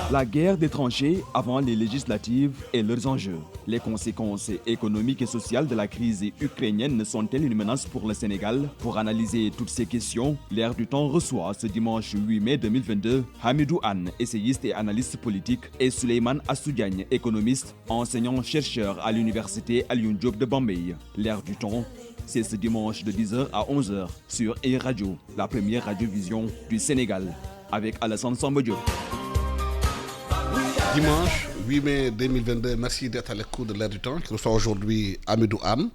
La guerre des tranchées avant les législatives et leurs enjeux. Les conséquences économiques et sociales de la crise ukrainienne sont-elles une menace pour le Sénégal? Pour analyser toutes ces questions, l'Air du Temps reçoit ce dimanche 8 mai 2022 Hamidou Anne, essayiste et analyste politique, et Souleymane Assoudiagne, économiste, enseignant-chercheur à l'université Alioune Diop de Bambey. L'Air du Temps, c'est ce dimanche de 10h à 11h sur E-Radio, la première radiovision du Sénégal, avec Alassane Samba Diop. Dimanche 8 mai 2022, merci d'être à l'écoute de l'Air du Temps qui reçoit aujourd'hui Hamidou Anne,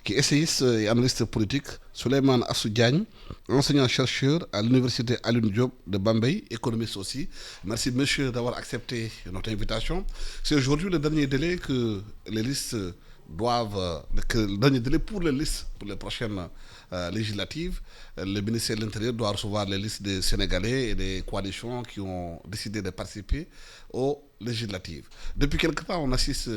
qui est essayiste et analyste politique, Souleymane Assoudiagne, enseignant-chercheur à l'université Alioune Diop de Bambey, économiste aussi. Merci monsieur d'avoir accepté notre invitation. C'est aujourd'hui le dernier délai que les listes le dernier délai pour les listes pour les prochaines législatives. Le ministère de l'Intérieur doit recevoir les listes des Sénégalais et des coalitions qui ont décidé de participer aux législatives. Depuis quelque temps, on assiste,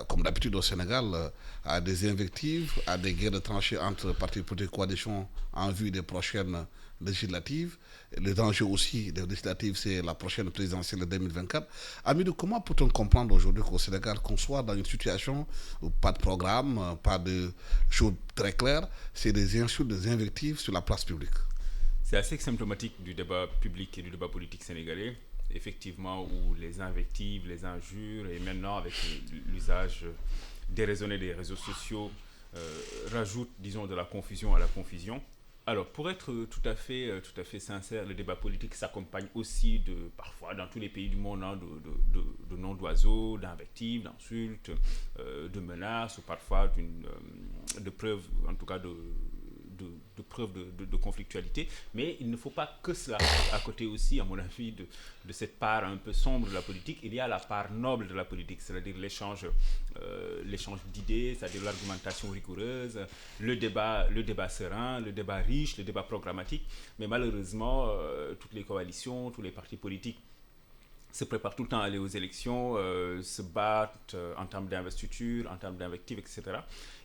comme d'habitude au Sénégal, à des invectives, à des guerres de tranchées entre partis politiques et coalitions en vue des prochaines législatives. Les enjeux aussi des législatives, c'est la prochaine présidentielle de 2024. Hamidou, comment peut-on comprendre aujourd'hui qu'au Sénégal, qu'on soit dans une situation où pas de programme, pas de choses très claires, c'est des insultes, des invectives sur la place publique? C'est assez symptomatique du débat public et du débat politique sénégalais, effectivement, où les invectives, les injures, et maintenant avec l'usage déraisonné des réseaux sociaux, rajoutent, disons, de la confusion à la confusion. Alors, pour être tout à fait sincère, le débat politique s'accompagne aussi parfois dans tous les pays du monde, de noms d'oiseaux, d'invectives, d'insultes, de menaces, ou parfois de preuves, en tout cas de preuves de conflictualité. Mais il ne faut pas que cela. À côté aussi, à mon avis, de cette part un peu sombre de la politique, il y a la part noble de la politique, c'est-à-dire l'échange d'idées, c'est-à-dire l'argumentation rigoureuse, le débat serein, le débat riche, le débat programmatique. Mais malheureusement, toutes les coalitions, tous les partis politiques se préparent tout le temps à aller aux élections, se battent en termes d'investiture, en termes d'invectives, etc.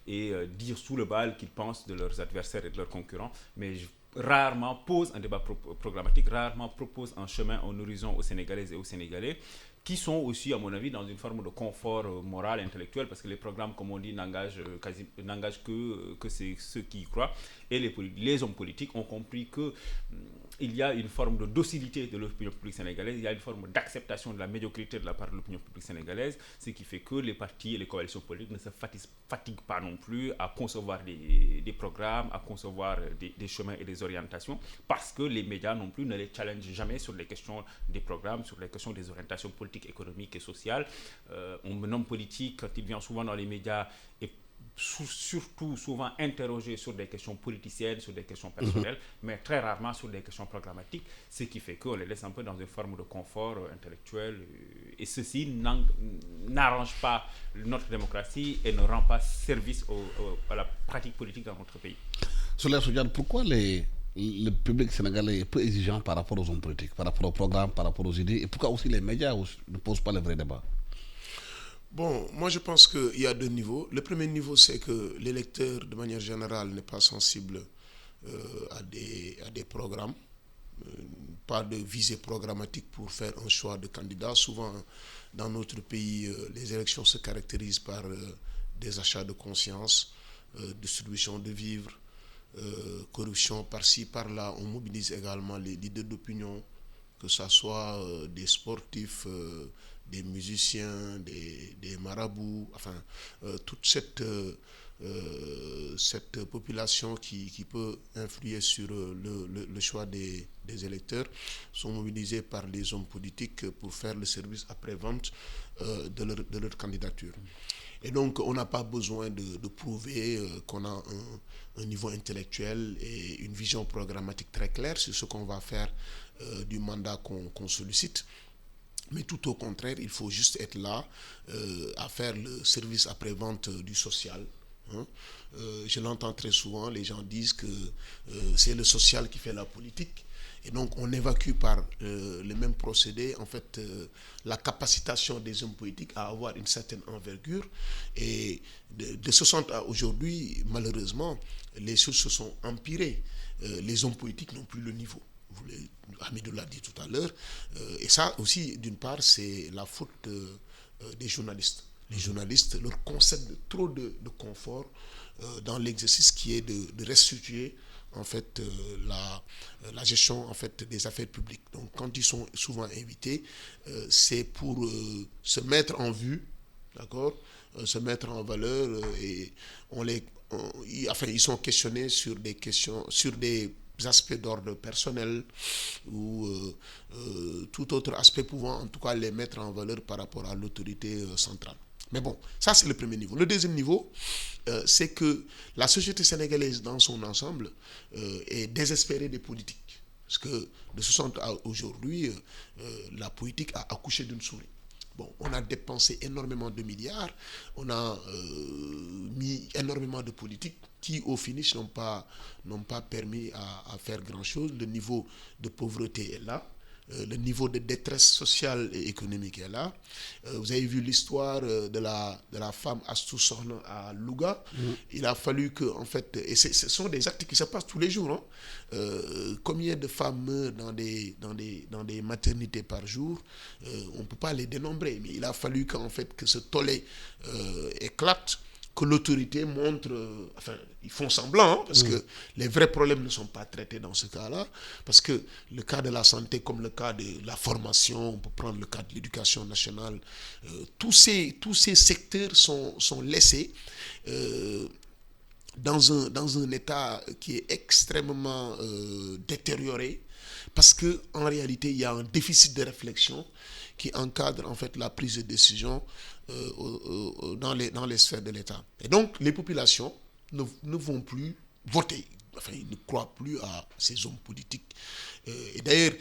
Et dire sous le bal qu'ils pensent de leurs adversaires et de leurs concurrents, mais rarement posent un débat programmatique, rarement proposent un chemin, un horizon aux Sénégalaises et aux Sénégalais, qui sont aussi, à mon avis, dans une forme de confort moral, intellectuel, parce que les programmes, comme on dit, n'engagent que ceux qui y croient. Et les hommes politiques ont compris qu'il y a une forme de docilité de l'opinion publique sénégalaise, il y a une forme d'acceptation de la médiocrité de la part de l'opinion publique sénégalaise, ce qui fait que les partis et les coalitions politiques ne se fatiguent pas non plus à concevoir des programmes, à concevoir des chemins et des orientations, parce que les médias non plus ne les challengent jamais sur les questions des programmes, sur les questions des orientations politiques, économiques et sociales. Un homme politique, quand il vient souvent dans les médias, est surtout souvent interrogé sur des questions politiciennes, sur des questions personnelles, mais très rarement sur des questions programmatiques, ce qui fait qu'on les laisse un peu dans une forme de confort intellectuel, et ceci n'arrange pas notre démocratie et ne rend pas service à la pratique politique dans notre pays. Souleymane Assoudiagne, pourquoi le public sénégalais est peu exigeant par rapport aux hommes politiques, par rapport au programme, par rapport aux idées, et pourquoi aussi les médias ne posent pas le vrai débat? Bon, moi je pense qu'il y a deux niveaux. Le premier niveau, c'est que l'électeur, de manière générale, n'est pas sensible à des programmes, pas de visée programmatique pour faire un choix de candidat. Souvent, dans notre pays, les élections se caractérisent par des achats de conscience, distribution de vivres, corruption par-ci, par-là. On mobilise également les leaders d'opinion, que ce soit des sportifs, des musiciens, des marabouts, enfin, toute cette population qui peut influer sur le choix des électeurs sont mobilisés par les hommes politiques pour faire le service après-vente de leur candidature. Et donc, on n'a pas besoin de prouver qu'on a un niveau intellectuel et une vision programmatique très claire sur ce qu'on va faire du mandat qu'on sollicite. Mais tout au contraire, il faut juste être là à faire le service après-vente du social. Je l'entends très souvent, les gens disent que c'est le social qui fait la politique. Et donc, on évacue par le même procédé, en fait, la capacitation des hommes politiques à avoir une certaine envergure. Et de 60 à aujourd'hui, malheureusement, les choses se sont empirées. Les hommes politiques n'ont plus le niveau. Hamidou l'a dit tout à l'heure, et ça aussi, d'une part, c'est la faute des journalistes. Les journalistes leur concèdent trop de confort dans l'exercice qui est de restituer en fait la gestion en fait des affaires publiques. Donc quand ils sont souvent invités, c'est pour se mettre en vue, d'accord, se mettre en valeur, et ils sont questionnés sur des questions, sur des aspects d'ordre personnel ou tout autre aspect pouvant en tout cas les mettre en valeur par rapport à l'autorité centrale. Mais bon, ça c'est le premier niveau. Le deuxième niveau, c'est que la société sénégalaise dans son ensemble est désespérée des politiques. Parce que de 60 à aujourd'hui, la politique a accouché d'une souris. Bon, on a dépensé énormément de milliards, on a mis énormément de politiques qui, au finish, n'ont pas permis à faire grand-chose. Le niveau de pauvreté est là. Le niveau de détresse sociale et économique est là. Vous avez vu l'histoire de la femme Astou Sokhna à Louga. Il a fallu que, en fait, et ce sont des actes qui se passent tous les jours. Hein. Combien de femmes meurent dans des maternités par jour, on ne peut pas les dénombrer. Mais il a fallu qu'en fait, que ce tollé éclate, que l'autorité montre, enfin, ils font semblant, hein, parce que les vrais problèmes ne sont pas traités dans ce cas-là, parce que le cas de la santé, comme le cas de la formation, on peut prendre le cas de l'éducation nationale, tous ces secteurs sont laissés dans un état qui est extrêmement détérioré, parce qu'en réalité, il y a un déficit de réflexion qui encadre en fait la prise de décision dans les sphères de l'État. Et donc, les populations ne vont plus voter. Enfin, ils ne croient plus à ces hommes politiques. Et d'ailleurs,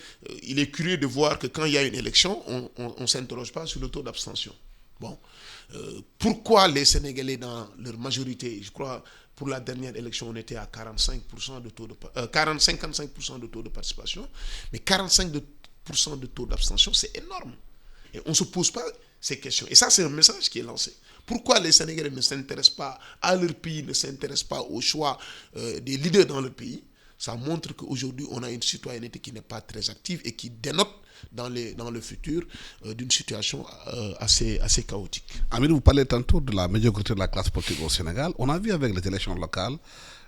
il est curieux de voir que quand il y a une élection, on ne s'interroge pas sur le taux d'abstention. Bon, pourquoi les Sénégalais, dans leur majorité, je crois, pour la dernière élection, on était à 55% de taux de 55% de taux de participation, mais 45% de taux d'abstention, c'est énorme. Et on ne se pose pas ces questions. Et ça, c'est un message qui est lancé. Pourquoi les Sénégalais ne s'intéressent pas à leur pays, ne s'intéressent pas au choix des leaders dans leur pays? Ça montre qu'aujourd'hui, on a une citoyenneté qui n'est pas très active et qui dénote dans le futur d'une situation assez chaotique. Amir, vous parlez tantôt de la médiocrité de la classe politique au Sénégal. On a vu avec les élections locales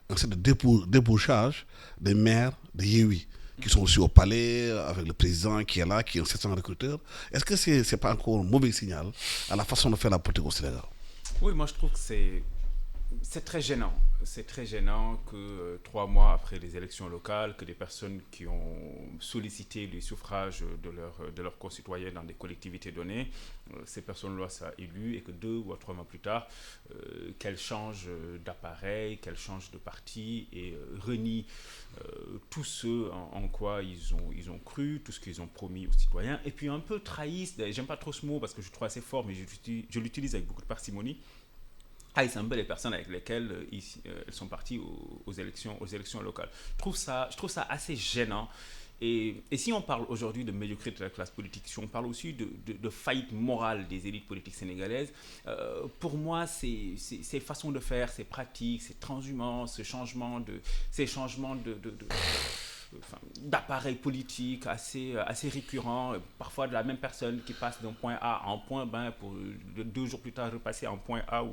un certain débauchage des maires de Yewwi, qui sont aussi au palais, avec le président qui est là, qui est un certain recruteur. Est-ce que ce n'est pas encore un mauvais signal à la façon de faire la politique au Sénégal? Oui, moi je trouve que c'est très gênant. C'est très gênant que 3 mois après les élections locales, que des personnes qui ont sollicité les suffrages de leurs concitoyens dans des collectivités données, ces personnes-là soient élues et que 2 ou 3 mois plus tard, qu'elles changent d'appareil, qu'elles changent de parti et renient tout ce en quoi ils ont cru, tout ce qu'ils ont promis aux citoyens, et puis un peu trahissent, j'aime pas trop ce mot parce que je trouve assez fort, mais je l'utilise avec beaucoup de parcimonie, c'est un peu les personnes avec lesquelles elles sont parties aux élections locales. Je trouve ça assez gênant. Et si on parle aujourd'hui de médiocrité de la classe politique, si on parle aussi de faillite morale des élites politiques sénégalaises, pour moi, ces façons de faire, ces pratiques, ces transhumances, ces changements d'appareils politiques assez récurrents, parfois de la même personne qui passe d'un point A à un point B pour 2 jours plus tard repasser en point A,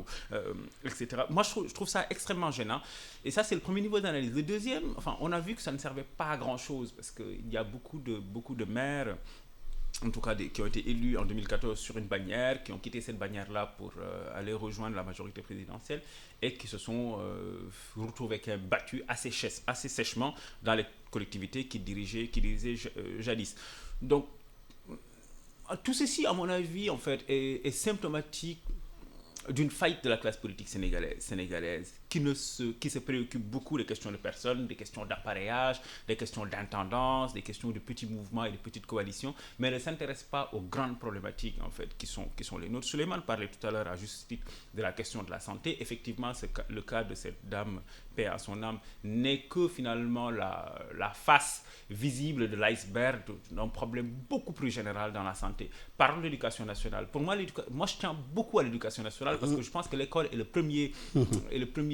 etc. Moi, je trouve ça extrêmement gênant. Et ça, c'est le premier niveau d'analyse. Le deuxième, on a vu que ça ne servait pas à grand-chose parce qu'il y a beaucoup de maires, en tout cas qui ont été élus en 2014 sur une bannière, qui ont quitté cette bannière-là pour aller rejoindre la majorité présidentielle et qui se sont retrouvés avec un battu assez sèchement dans les collectivités qu'ils dirigeaient jadis. Donc, tout ceci, à mon avis, en fait, est symptomatique d'une faillite de la classe politique sénégalaise qui se préoccupe beaucoup des questions de personnes, des questions d'appareillage, des questions d'intendance, des questions de petits mouvements et de petites coalitions, mais ne s'intéresse pas aux grandes problématiques en fait qui sont les nôtres. Souleymane parlait tout à l'heure à juste titre de la question de la santé. Effectivement, le cas de cette dame, paix à son âme, n'est que finalement la face visible de l'iceberg d'un problème beaucoup plus général dans la santé. Parlons de l'éducation nationale. Pour moi, je tiens beaucoup à l'éducation nationale parce que je pense que l'école est le premier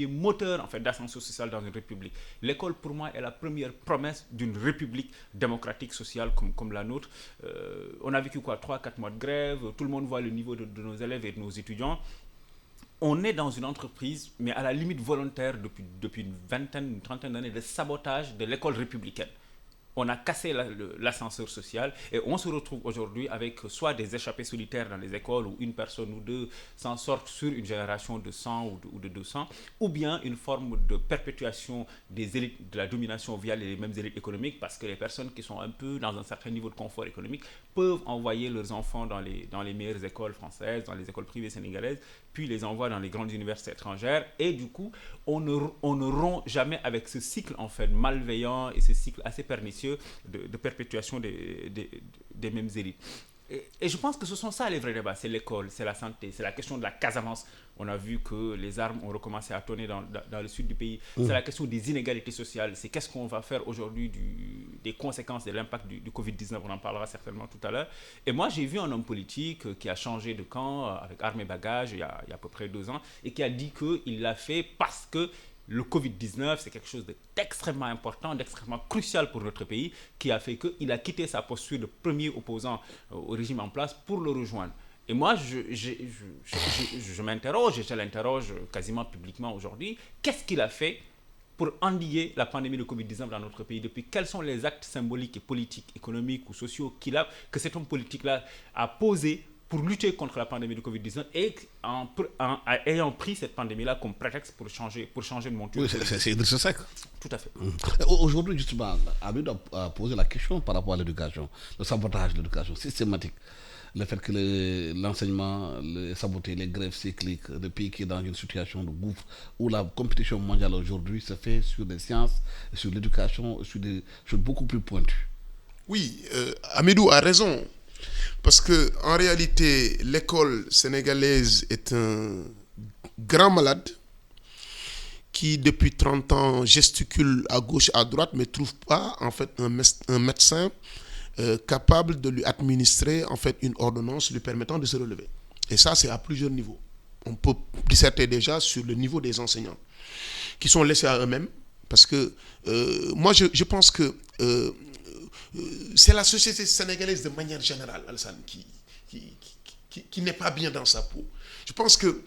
premier moteur en fait d'ascension sociale dans une république. L'école pour moi est la première promesse d'une république démocratique sociale comme la nôtre. On a vécu 3-4 mois de grève, tout le monde voit le niveau de nos élèves et de nos étudiants. On est dans une entreprise, mais à la limite volontaire depuis une trentaine d'années, de sabotage de l'école républicaine. On a cassé l'ascenseur social et on se retrouve aujourd'hui avec soit des échappés solitaires dans les écoles où une personne ou deux s'en sortent sur une génération de 100 ou de 200, ou bien une forme de perpétuation des élites, de la domination via les mêmes élites économiques, parce que les personnes qui sont un peu dans un certain niveau de confort économique peuvent envoyer leurs enfants dans les meilleures écoles françaises, dans les écoles privées sénégalaises, puis les envoient dans les grandes universités étrangères, et du coup, on ne rompt jamais avec ce cycle en fait malveillant et ce cycle assez pernicieux de perpétuation des mêmes élites. Et je pense que ce sont ça les vrais débats, c'est l'école, c'est la santé, c'est la question de la Casamance. On a vu que les armes ont recommencé à tonner dans le sud du pays. C'est la question des inégalités sociales, c'est qu'est-ce qu'on va faire aujourd'hui des conséquences de l'impact du Covid-19, on en parlera certainement tout à l'heure. Et moi j'ai vu un homme politique qui a changé de camp avec armes et bagages il y a à peu près 2 ans et qui a dit qu'il l'a fait parce que le Covid-19, c'est quelque chose d'extrêmement important, d'extrêmement crucial pour notre pays, qui a fait qu'il a quitté sa posture de premier opposant au régime en place pour le rejoindre. Et moi, je m'interroge, et je l'interroge quasiment publiquement aujourd'hui, qu'est-ce qu'il a fait pour endiguer la pandémie de Covid-19 dans notre pays depuis? Quels sont les actes symboliques et politiques, économiques ou sociaux que cet homme politique-là a posés pour lutter contre la pandémie de Covid-19 et ayant pris cette pandémie-là comme prétexte pour changer de monture. Oui, c'est Idrissa Seck. Tout à fait. Aujourd'hui, justement, Hamidou a posé la question par rapport à l'éducation, le sabotage de l'éducation systématique. Le fait que l'enseignement est saboté, les grèves cycliques, le pays qui est dans une situation de gouffre, où la compétition mondiale aujourd'hui se fait sur des sciences, sur l'éducation, sur des choses beaucoup plus pointues. Oui, Hamidou a raison. Parce que en réalité, l'école sénégalaise est un grand malade qui, depuis 30 ans, gesticule à gauche, à droite, mais ne trouve pas en fait un médecin capable de lui administrer en fait une ordonnance lui permettant de se relever. Et ça, c'est à plusieurs niveaux. On peut disserter déjà sur le niveau des enseignants qui sont laissés à eux-mêmes. Parce que moi, je pense que c'est la société sénégalaise de manière générale, Alassane, qui n'est pas bien dans sa peau. Je pense que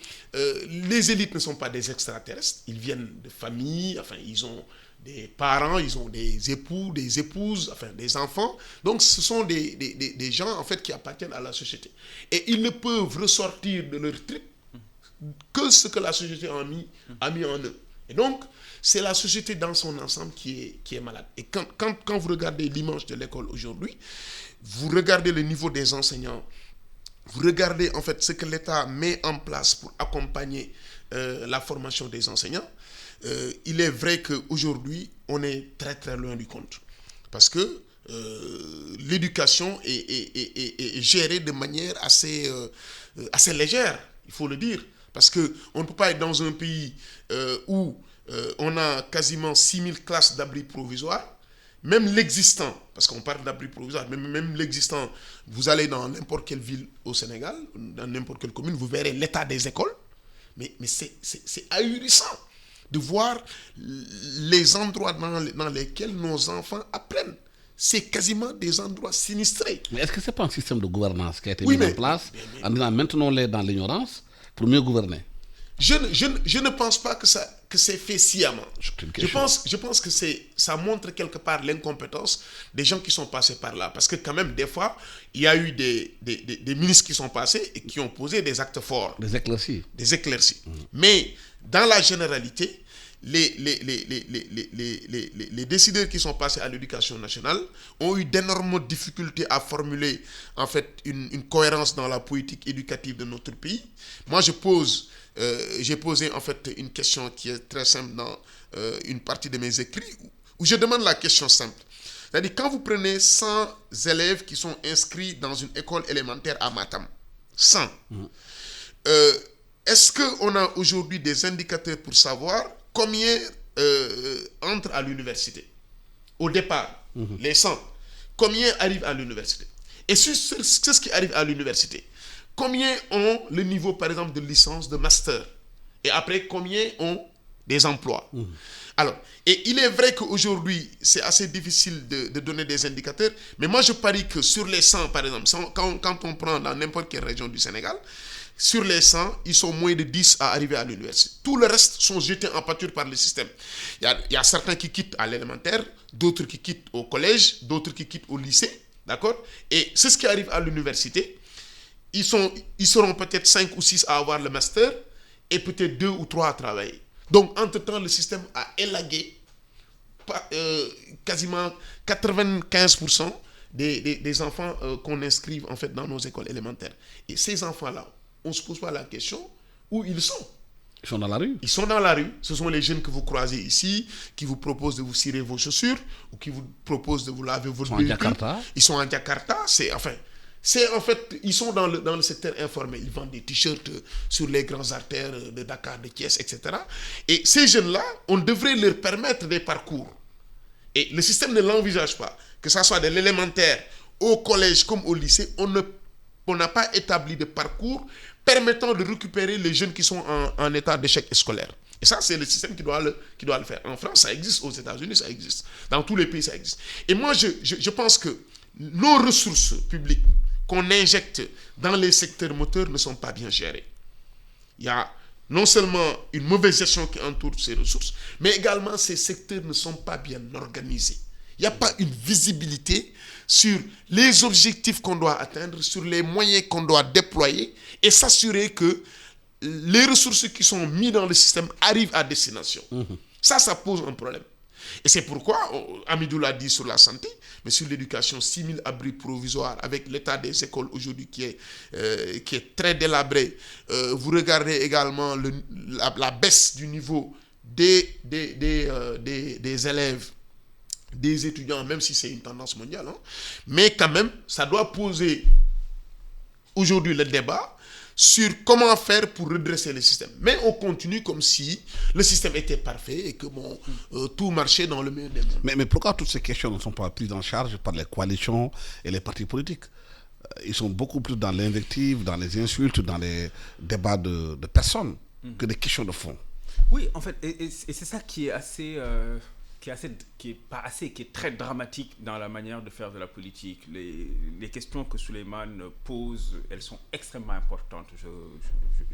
les élites ne sont pas des extraterrestres. Ils viennent de familles, enfin, ils ont des parents, ils ont des époux, des épouses, enfin, des enfants. Donc, ce sont des gens, en fait, qui appartiennent à la société. Et ils ne peuvent ressortir de leur trip que ce que la société a mis en eux. Et donc, c'est la société dans son ensemble qui est malade. Et quand vous regardez l'image de l'école aujourd'hui, vous regardez le niveau des enseignants, vous regardez en fait ce que l'État met en place pour accompagner la formation des enseignants, il est vrai qu'aujourd'hui, on est très très loin du compte. Parce que l'éducation est gérée de manière assez légère, il faut le dire. Parce qu'on ne peut pas être dans un pays où on a quasiment 6000 classes d'abris provisoires. Même l'existant, parce qu'on parle d'abris provisoires, même l'existant, vous allez dans n'importe quelle ville au Sénégal, dans n'importe quelle commune, vous verrez l'état des écoles. Mais c'est ahurissant de voir les endroits dans lesquels nos enfants apprennent. C'est quasiment des endroits sinistrés. Mais est-ce que ce n'est pas un système de gouvernance qui a été mis en place en disant maintenons-les dans l'ignorance pour mieux gouverner? Je ne pense pas que c'est fait sciemment. Je pense que ça montre quelque part l'incompétence des gens qui sont passés par là. Parce que quand même, des fois, il y a eu des ministres qui sont passés et qui ont posé des actes forts. Des éclaircies. Mais dans la généralité, les décideurs qui sont passés à l'éducation nationale ont eu d'énormes difficultés à formuler en fait une cohérence dans la politique éducative de notre pays. Moi, j'ai posé en fait une question qui est très simple dans une partie de mes écrits où je demande la question simple. C'est-à-dire, quand vous prenez 100 élèves qui sont inscrits dans une école élémentaire à Matam, 100, est-ce qu'on a aujourd'hui des indicateurs pour savoir combien entrent à l'université? Au départ, les 100, combien arrivent à l'université? Et c'est ce qui arrive à l'université. Combien ont le niveau, par exemple, de licence, de master? Et après, combien ont des emplois. Alors, et il est vrai qu'aujourd'hui, c'est assez difficile de donner des indicateurs, mais moi je parie que sur les 100, par exemple, quand on prend dans n'importe quelle région du Sénégal, sur les 100, ils sont moins de 10 à arriver à l'université. Tout le reste sont jetés en pâture par le système. Il y a certains qui quittent à l'élémentaire, d'autres qui quittent au collège, d'autres qui quittent au lycée, d'accord? Et c'est ce qui arrive à l'université. Ils seront peut-être 5 ou 6 à avoir le master et peut-être 2 ou 3 à travailler. Donc, entre-temps, le système a élagué quasiment 95% des enfants qu'on inscrive en fait dans nos écoles élémentaires. Et ces enfants-là, on ne se pose pas la question où ils sont. Ils sont dans la rue. Ils sont dans la rue. Ce sont les jeunes que vous croisez ici, qui vous proposent de vous cirer vos chaussures ou qui vous proposent de vous laver vos véhicules. Ils sont en Jakarta. Ils sont dans le secteur informel. Ils vendent des t-shirts sur les grandes artères de Dakar, de Thiès, etc. Et ces jeunes-là, on devrait leur permettre des parcours. Et le système ne l'envisage pas. Que ce soit de l'élémentaire, au collège comme au lycée, on n'a pas établi de parcours permettant de récupérer les jeunes qui sont en état d'échec scolaire. Et ça, c'est le système qui doit le faire. En France, ça existe. Aux États-Unis, ça existe. Dans tous les pays, ça existe. Et moi, je pense que nos ressources publiques qu'on injecte dans les secteurs moteurs ne sont pas bien gérées. Il y a non seulement une mauvaise gestion qui entoure ces ressources, mais également ces secteurs ne sont pas bien organisés. Il n'y a pas une visibilité sur les objectifs qu'on doit atteindre, sur les moyens qu'on doit déployer et s'assurer que les ressources qui sont mises dans le système arrivent à destination. Ça pose un problème. Et c'est pourquoi, Hamidou l'a dit sur la santé, mais sur l'éducation, 6 000 abris provisoires avec l'état des écoles aujourd'hui qui est très délabré. Vous regardez également la baisse du niveau des élèves, des étudiants, même si c'est une tendance mondiale. Mais quand même, ça doit poser aujourd'hui le débat sur comment faire pour redresser le système. Mais on continue comme si le système était parfait et que tout marchait dans le meilleur des mondes. Mais pourquoi toutes ces questions ne sont pas prises en charge par les coalitions et les partis politiques? Ils sont beaucoup plus dans l'invective, dans les insultes, dans les débats de personnes que des questions de fond. Oui, en fait, et c'est ça qui est assez... qui est très dramatique dans la manière de faire de la politique. Les questions que Souleymane pose, elles sont extrêmement importantes. Je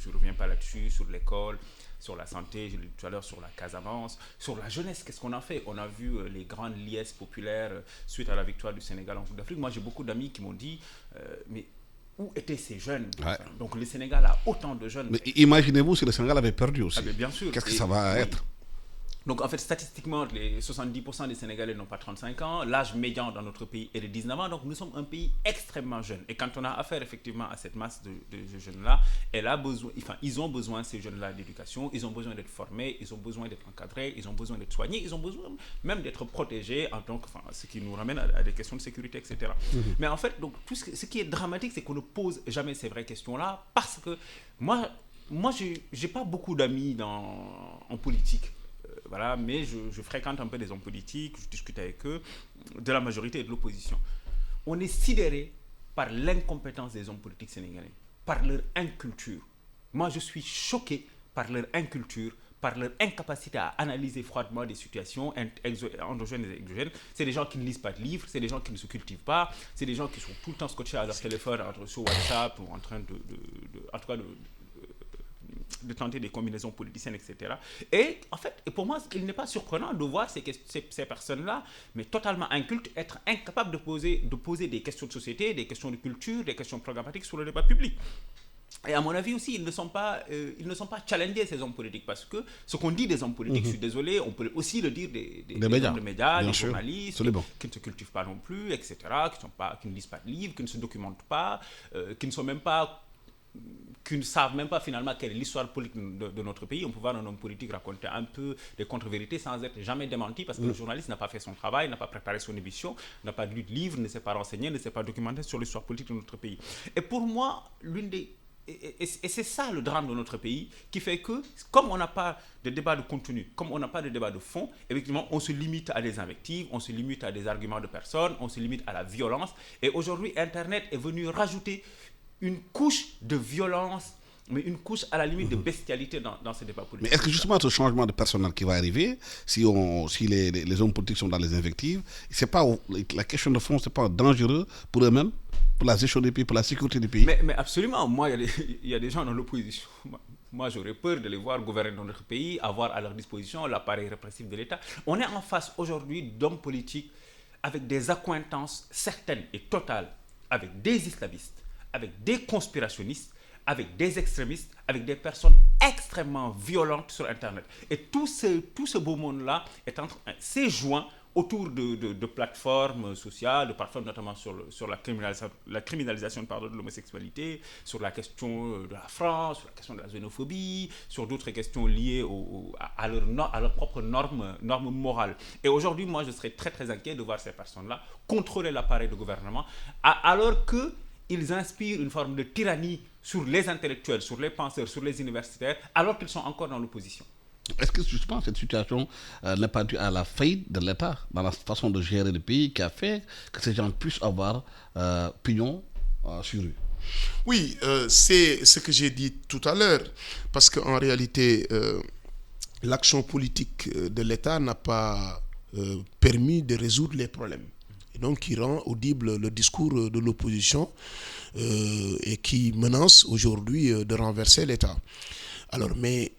ne reviens pas là-dessus, sur l'école, sur la santé, je l'ai dit tout à l'heure, sur la Casamance, sur la jeunesse. Qu'est-ce qu'on a fait? On a vu les grandes liesses populaires suite à la victoire du Sénégal en Coupe d'Afrique. Moi, j'ai beaucoup d'amis qui m'ont dit, mais où étaient ces jeunes? Donc le Sénégal a autant de jeunes. Mais imaginez-vous si le Sénégal avait perdu aussi. Ah, bien sûr. Qu'est-ce que ça va être? Donc en fait, statistiquement, les 70% des Sénégalais n'ont pas 35 ans. L'âge médian dans notre pays est de 19 ans. Donc nous sommes un pays extrêmement jeune. Et quand on a affaire effectivement à cette masse de jeunes-là, ils ont besoin, ces jeunes-là, d'éducation. Ils ont besoin d'être formés, ils ont besoin d'être encadrés, ils ont besoin d'être soignés, ils ont besoin même d'être protégés, ce qui nous ramène à des questions de sécurité, etc. Mais en fait, donc, ce qui est dramatique, c'est qu'on ne pose jamais ces vraies questions-là parce que moi je n'ai pas beaucoup d'amis en politique. Voilà, mais je fréquente un peu des hommes politiques, je discute avec eux, de la majorité et de l'opposition. On est sidéré par l'incompétence des hommes politiques sénégalais, par leur inculture. Moi, je suis choqué par leur inculture, par leur incapacité à analyser froidement des situations endogènes et exogènes. C'est des gens qui ne lisent pas de livres, c'est des gens qui ne se cultivent pas, c'est des gens qui sont tout le temps scotchés à leur téléphone, sur WhatsApp, ou en train de tenter des combinaisons politiciennes, etc. Et en fait, pour moi, il n'est pas surprenant de voir ces personnes-là, mais totalement incultes, être incapables de poser des questions de société, des questions de culture, des questions programmatiques sur le débat public. Et à mon avis aussi, ils ne sont pas challengés, ces hommes politiques, parce que ce qu'on dit des hommes politiques, je suis désolé, on peut aussi le dire des hommes de médias, des journalistes, qui ne se cultivent pas non plus, etc., qui ne lisent pas de livres, qui ne se documentent pas, qui ne savent même pas finalement quelle est l'histoire politique de notre pays. On peut voir un homme politique raconter un peu des contre-vérités sans être jamais démenti parce que le journaliste n'a pas fait son travail, n'a pas préparé son émission, n'a pas lu de livre, ne s'est pas renseigné, ne s'est pas documenté sur l'histoire politique de notre pays. Et pour moi, et c'est ça le drame de notre pays qui fait que, comme on n'a pas de débat de contenu, comme on n'a pas de débat de fond, effectivement, on se limite à des invectives, on se limite à des arguments de personnes, on se limite à la violence. Et aujourd'hui, Internet est venu rajouter une couche de violence mais une couche à la limite de bestialité dans ce débat politique. Mais est-ce que justement ce changement de personnel qui va arriver, si les hommes politiques sont dans les invectives, c'est pas la question de fond, c'est pas dangereux pour eux-mêmes, pour la gestion des pays, pour la sécurité des pays? Mais absolument, moi, il y a des gens dans l'opposition. Moi, j'aurais peur de les voir gouverner dans notre pays, avoir à leur disposition l'appareil répressif de l'État. On est en face aujourd'hui d'hommes politiques avec des accointances certaines et totales avec des islamistes, avec des conspirationnistes, avec des extrémistes, avec des personnes extrêmement violentes sur Internet. Et tout ce beau monde-là s'est joint autour de plateformes sociales, de plateformes notamment sur la criminalisation de l'homosexualité, sur la question de la France, sur la question de la xénophobie, sur d'autres questions liées à leurs propres normes morales. Et aujourd'hui, moi, je serais très très inquiet de voir ces personnes-là contrôler l'appareil de gouvernement, alors qu'ils inspirent une forme de tyrannie sur les intellectuels, sur les penseurs, sur les universitaires, alors qu'ils sont encore dans l'opposition. Est-ce que justement cette situation n'est pas due à la faillite de l'État dans la façon de gérer le pays qui a fait que ces gens puissent avoir pignon sur eux? Oui, c'est ce que j'ai dit tout à l'heure, parce qu'en réalité, l'action politique de l'État n'a pas permis de résoudre les problèmes. Et donc, qui rend audible le discours de l'opposition et qui menace aujourd'hui de renverser l'État. Alors, mais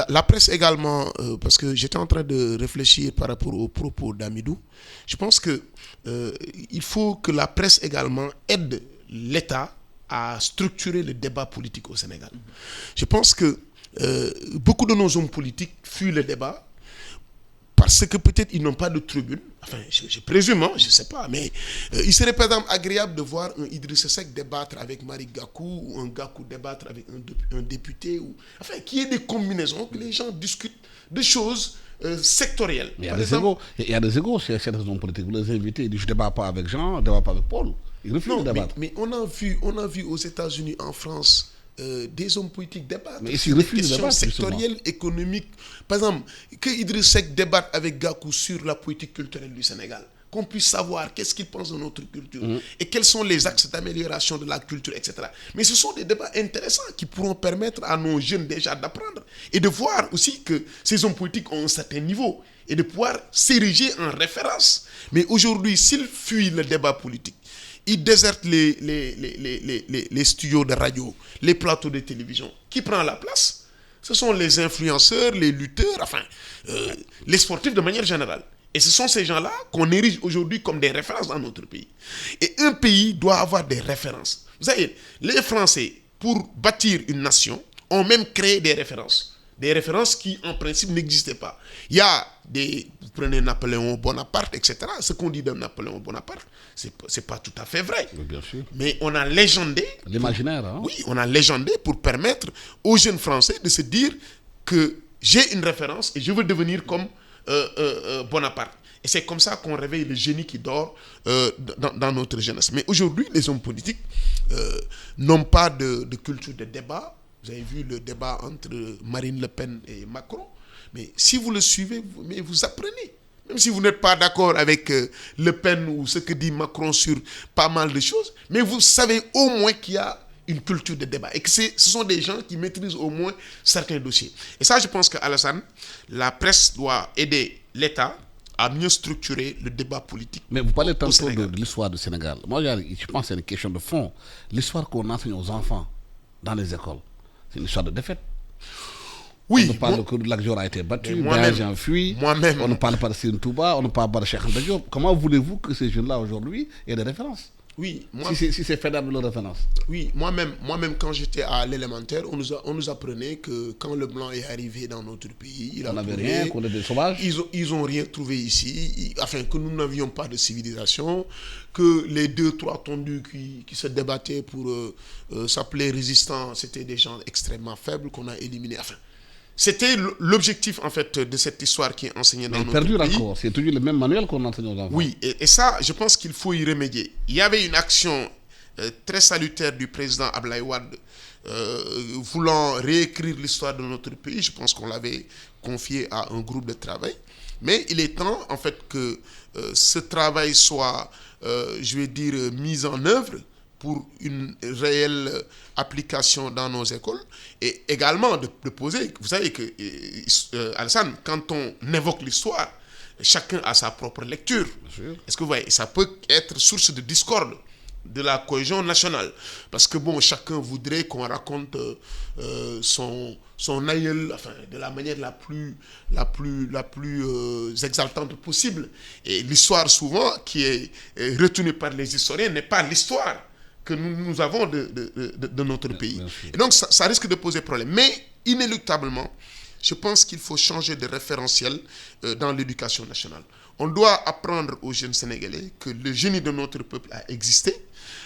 la presse également, parce que j'étais en train de réfléchir par rapport aux propos d'Amidou, je pense que il faut que la presse également aide l'État à structurer le débat politique au Sénégal. Je pense que beaucoup de nos hommes politiques fuient le débat parce que peut-être ils n'ont pas de tribune. Enfin, je présume, je ne sais pas, mais il serait par exemple agréable de voir un Idrissa Seck débattre avec Malick Gakou, ou un Gakou débattre avec un député, enfin, qu'il y ait des combinaisons, que les gens discutent de choses sectorielles. Il y a des égos chez certains hommes politiques. Vous les invitez, ils disent je ne débat pas avec Jean, je ne débat pas avec Paul. Ils refusent de débattre. Mais on a vu aux États-Unis, en France, des hommes politiques débattent. Mais ils refusent de débattre, sectorielles, économiques. Par exemple, que Idriss Seck débatte avec Gakou sur la politique culturelle du Sénégal. Qu'on puisse savoir qu'est-ce qu'il pense de notre culture et quels sont les axes d'amélioration de la culture, etc. Mais ce sont des débats intéressants qui pourront permettre à nos jeunes déjà d'apprendre et de voir aussi que ces hommes politiques ont un certain niveau et de pouvoir s'ériger en référence. Mais aujourd'hui, s'ils fuient le débat politique, ils désertent les studios de radio, les plateaux de télévision. Qui prend la place? Ce sont les influenceurs, les lutteurs, enfin, les sportifs de manière générale. Et ce sont ces gens-là qu'on érige aujourd'hui comme des références dans notre pays. Et un pays doit avoir des références. Vous savez, les Français, pour bâtir une nation, ont même créé des références. Des références qui, en principe, n'existaient pas. Il y a vous prenez Napoléon Bonaparte, etc. Ce qu'on dit de Napoléon Bonaparte, c'est pas tout à fait vrai. Bien sûr. Mais on a légendé. L'imaginaire, hein? Oui, on a légendé pour permettre aux jeunes Français de se dire que j'ai une référence et je veux devenir comme Bonaparte. Et c'est comme ça qu'on réveille le génie qui dort dans notre jeunesse. Mais aujourd'hui, les hommes politiques n'ont pas de culture de débat. Vous avez vu le débat entre Marine Le Pen et Macron. Mais si vous le suivez, vous apprenez. Même si vous n'êtes pas d'accord avec Le Pen ou ce que dit Macron sur pas mal de choses, mais vous savez au moins qu'il y a une culture de débat et que ce sont des gens qui maîtrisent au moins certains dossiers. Et ça, je pense qu'Alassane, la presse doit aider l'État à mieux structurer le débat politique. Mais vous parlez tantôt de l'histoire du Sénégal. Moi, je pense que c'est une question de fond. L'histoire qu'on enseigne aux enfants dans les écoles, c'est une histoire de défaite. Oui, on ne parle que de l'Akjor a été battu, Béage a fui, on ne parle pas de Sine Touba, on ne parle pas de Cheikh Anta Diop. Comment voulez-vous que ces jeunes-là aujourd'hui aient des références? Oui, si c'est faisable de leur référence. Oui, moi-même, quand j'étais à l'élémentaire, on nous apprenait que quand le blanc est arrivé dans notre pays, on n'avait rien, qu'on était sauvages. Ils ont rien trouvé ici, afin que nous n'avions pas de civilisation, que les 2-3 tondus qui se débattaient pour s'appeler résistants, c'était des gens extrêmement faibles qu'on a éliminés. Enfin, c'était l'objectif en fait de cette histoire qui est enseignée dans notre pays. Encore, c'est toujours le même manuel qu'on enseigne aux enfants. Oui, et ça, je pense qu'il faut y remédier. Il y avait une action très salutaire du président Abdoulaye Wade voulant réécrire l'histoire de notre pays. Je pense qu'on l'avait confié à un groupe de travail. Mais il est temps en fait que ce travail soit, je vais dire, mis en œuvre pour une réelle application dans nos écoles, et également de poser, vous savez que, Alassane, quand on évoque l'histoire, chacun a sa propre lecture. Est-ce que vous voyez, ça peut être source de discorde de la cohésion nationale, parce que bon, chacun voudrait qu'on raconte son aïeul, enfin, de la manière la plus exaltante possible, et l'histoire souvent qui est retenue par les historiens n'est pas l'histoire que nous avons de notre pays. Et donc ça risque de poser problème, mais inéluctablement je pense qu'il faut changer de référentiel dans l'éducation nationale. On doit apprendre aux jeunes Sénégalais que le génie de notre peuple a existé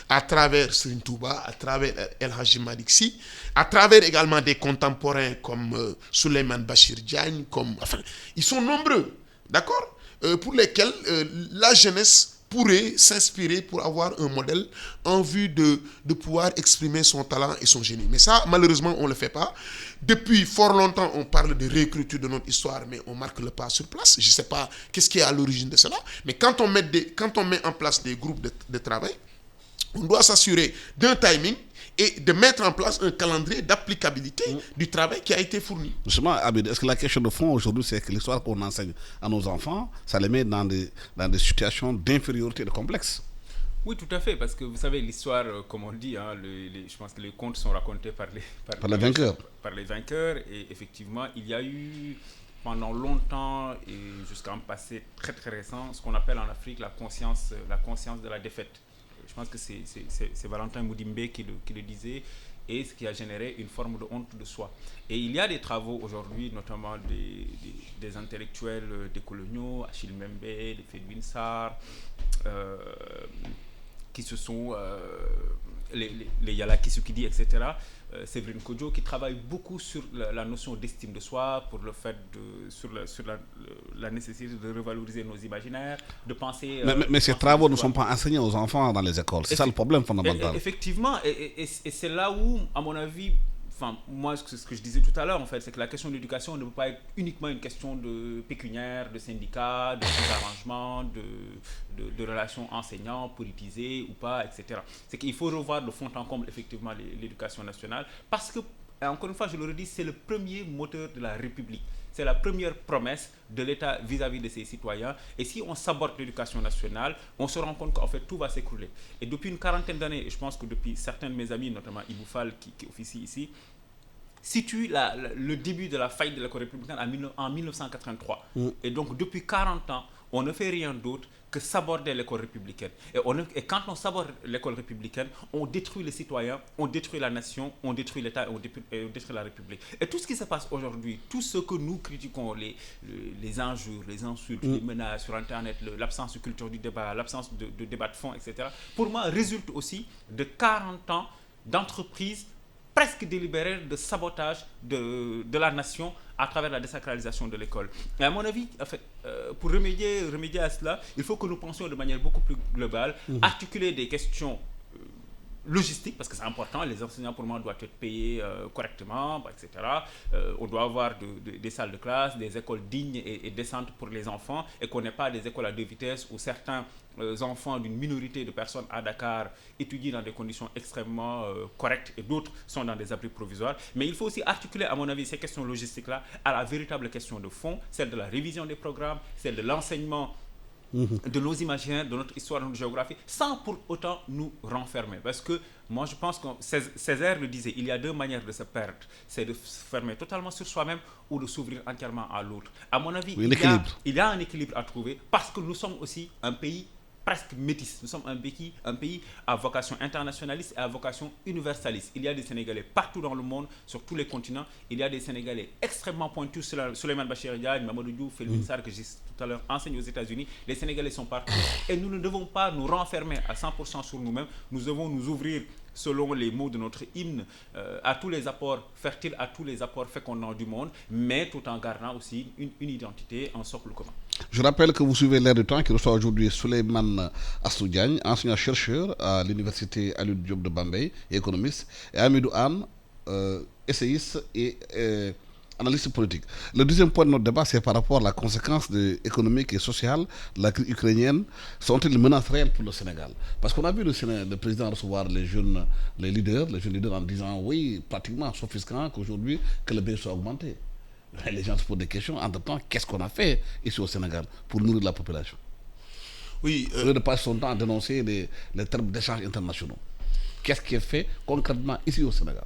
à travers Serigne Touba, à travers El Hadji Malick Sy, à travers également des contemporains comme Souleymane Bachir Diagne, enfin, ils sont nombreux, d'accord, pour lesquels la jeunesse pourrait s'inspirer pour avoir un modèle en vue de pouvoir exprimer son talent et son génie. Mais ça, malheureusement, on ne le fait pas. Depuis fort longtemps, on parle de réécriture de notre histoire, mais on marque le pas sur place. Je ne sais pas qu'est-ce qui est à l'origine de cela. Mais quand on met en place des groupes de travail, on doit s'assurer d'un timing et de mettre en place un calendrier d'applicabilité du travail qui a été fourni. Justement, Abid, est-ce que la question de fond aujourd'hui, c'est que l'histoire qu'on enseigne à nos enfants, ça les met dans des situations d'infériorité, de complexe? Oui, tout à fait, parce que vous savez, l'histoire, comme on dit, hein, je pense que les contes sont racontés par les vainqueurs. Par les vainqueurs, et effectivement, il y a eu pendant longtemps et jusqu'à un passé très très récent, ce qu'on appelle en Afrique la conscience de la défaite. Je pense que c'est Valentin Moudimbe qui le disait, et ce qui a généré une forme de honte de soi. Et il y a des travaux aujourd'hui, notamment des intellectuels décoloniaux, Achille Mbembe, les Fedwin Sarr, qui se sont les Yala Kisukidi, etc., Séverine Kodjo, qui travaillent beaucoup sur la notion d'estime de soi, pour le fait sur la nécessité de revaloriser nos imaginaires, de penser... Mais ces travaux ne sont pas enseignés aux enfants dans les écoles. C'est ça le problème fondamental. Effectivement, et c'est là où, à mon avis... Enfin, moi, ce que je disais tout à l'heure, en fait, c'est que la question de l'éducation ne peut pas être uniquement une question de pécuniaire, de syndicats, d'arrangement, de relations enseignants, politisées ou pas, etc. C'est qu'il faut revoir de fond en comble, effectivement, l'éducation nationale, parce que, encore une fois, je le redis, c'est le premier moteur de la République. C'est la première promesse de l'État vis-à-vis de ses citoyens. Et si on saborde l'éducation nationale, on se rend compte qu'en fait, tout va s'écrouler. Et depuis une quarantaine d'années, et je pense que depuis certains de mes amis, notamment Ibou Fall, qui officie ici, situe le début de la faillite de l'école républicaine en 1983. Et donc, depuis 40 ans, on ne fait rien d'autre que saborder l'école républicaine. Et quand on saborde l'école républicaine, on détruit les citoyens, on détruit la nation, on détruit l'État et on détruit la République. Et tout ce qui se passe aujourd'hui, tout ce que nous critiquons, les injures, les insultes, les menaces sur Internet, l'absence de culture du débat, l'absence de débat de fond, etc., pour moi, résulte aussi de 40 ans d'entreprise presque délibérée de sabotage de la nation à travers la désacralisation de l'école. Et à mon avis, en fait, pour remédier à cela, il faut que nous pensions de manière beaucoup plus globale, articuler des questions logistiques, parce que c'est important, les enseignants pour moi doivent être payés correctement, etc. On doit avoir des salles de classe, des écoles dignes et décentes pour les enfants, et qu'on n'ait pas des écoles à deux vitesses où certains enfants d'une minorité de personnes à Dakar étudient dans des conditions extrêmement correctes et d'autres sont dans des abris provisoires. Mais il faut aussi articuler, à mon avis, ces questions logistiques-là à la véritable question de fond, celle de la révision des programmes, celle de l'enseignement de nos imaginaires, de notre histoire, de notre géographie, sans pour autant nous renfermer. Parce que moi, je pense que Césaire le disait, il y a deux manières de se perdre. C'est de se fermer totalement sur soi-même ou de s'ouvrir entièrement à l'autre. À mon avis, il y a un équilibre à trouver parce que nous sommes aussi un pays presque métis. Nous sommes un pays à vocation internationaliste et à vocation universaliste. Il y a des Sénégalais partout dans le monde, sur tous les continents. Il y a des Sénégalais extrêmement pointus, Souleymane Bachir Diagne, Mamadou Diouf, Felwine Sarr, que j'ai tout à l'heure enseigné aux États-Unis. Les Sénégalais sont partout. Et nous ne devons pas nous renfermer à 100% sur nous-mêmes. Nous devons nous ouvrir, selon les mots de notre hymne, à tous les apports fertiles, à tous les apports fécondants du monde, mais tout en gardant aussi une identité, un socle commun. Je rappelle que vous suivez l'Air du Temps qui reçoit aujourd'hui Souleymane Astou Diagne, enseignant-chercheur à l'université Alioune Diop de Bambey et économiste, et Hamidou Anne, essayiste et analyste politique. Le deuxième point de notre débat, c'est par rapport à la conséquence économique et sociale de la crise ukrainienne. Sont-ils une menace réelle pour le Sénégal? Parce qu'on a vu le président recevoir les jeunes leaders en disant oui, pratiquement s'offusquant qu'aujourd'hui, que le pays soit augmenté. Les gens se posent des questions. Entre-temps, qu'est-ce qu'on a fait ici au Sénégal pour nourrir la population? Oui. Au lieu de passer son temps à dénoncer les termes d'échanges internationaux. Qu'est-ce qui est fait concrètement ici au Sénégal?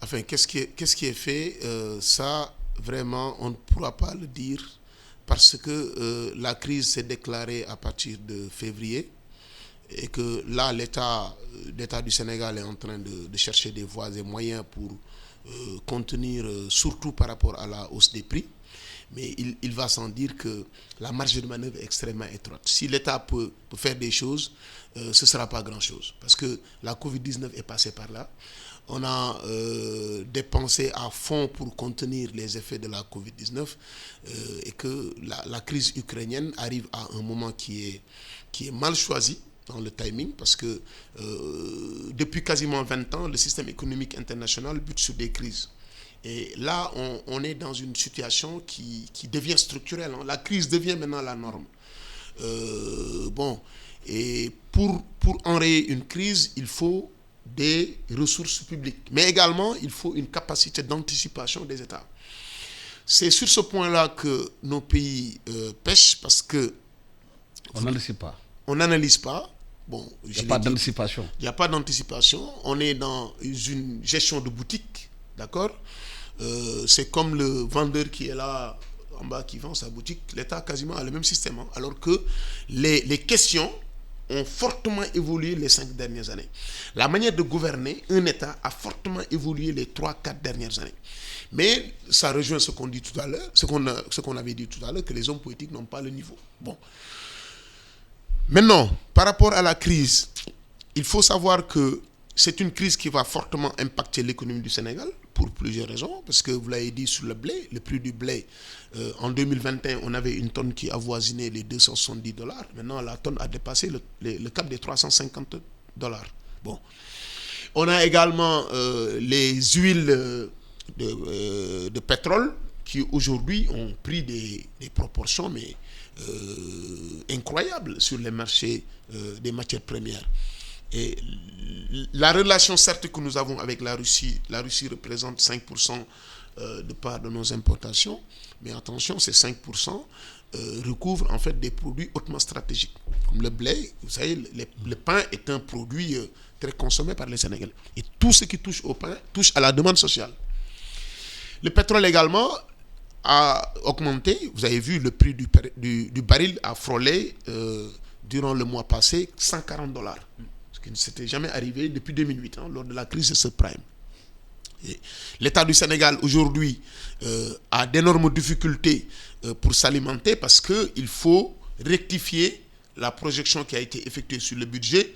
Enfin, qu'est-ce qui est fait ça, vraiment, on ne pourra pas le dire parce que la crise s'est déclarée à partir de février et que là, l'État du Sénégal est en train de chercher des voies et moyens pour contenir, surtout par rapport à la hausse des prix. Mais il va sans dire que la marge de manœuvre est extrêmement étroite. Si l'État peut faire des choses, ce ne sera pas grand-chose. Parce que la Covid-19 est passée par là. On a dépensé à fond pour contenir les effets de la Covid-19 et que la crise ukrainienne arrive à un moment qui est mal choisi dans le timing parce que depuis quasiment 20 ans, le système économique international bute sur des crises. Et là, on est dans une situation qui devient structurelle. Hein. La crise devient maintenant la norme. Et pour enrayer une crise, il faut des ressources publiques. Mais également, il faut une capacité d'anticipation des États. C'est sur ce point-là que nos pays pêchent parce que... On n'anticipe pas. On n'analyse pas. Bon, il n'y a pas d'anticipation. Il n'y a pas d'anticipation. On est dans une gestion de boutique, d'accord? C'est comme le vendeur qui est là en bas qui vend sa boutique. L'État quasiment a le même système. Hein, alors que les questions ont fortement évolué les 5 dernières années. La manière de gouverner un État a fortement évolué les 3-4 dernières années. Mais ça rejoint ce qu'on dit tout à l'heure, ce qu'on avait dit tout à l'heure, que les hommes politiques n'ont pas le niveau. Bon. Maintenant, par rapport à la crise, il faut savoir que c'est une crise qui va fortement impacter l'économie du Sénégal pour plusieurs raisons. Parce que vous l'avez dit sur le blé, le prix du blé, en 2021, on avait une tonne qui avoisinait les $270. Maintenant, la tonne a dépassé le cap des $350. Bon. On a également les huiles de pétrole qui aujourd'hui ont pris des proportions incroyables sur les marchés des matières premières. Et la relation certes que nous avons avec la Russie représente 5% de part de nos importations, mais attention, ces 5% recouvrent en fait des produits hautement stratégiques. Comme le blé, vous savez, le pain est un produit très consommé par les Sénégalais. Et tout ce qui touche au pain touche à la demande sociale. Le pétrole également a augmenté. Vous avez vu, le prix du baril a frôlé durant le mois passé $140. Ce qui ne s'était jamais arrivé depuis 2008, lors de la crise de subprime. L'État du Sénégal aujourd'hui a d'énormes difficultés pour s'alimenter parce qu'il faut rectifier la projection qui a été effectuée sur le budget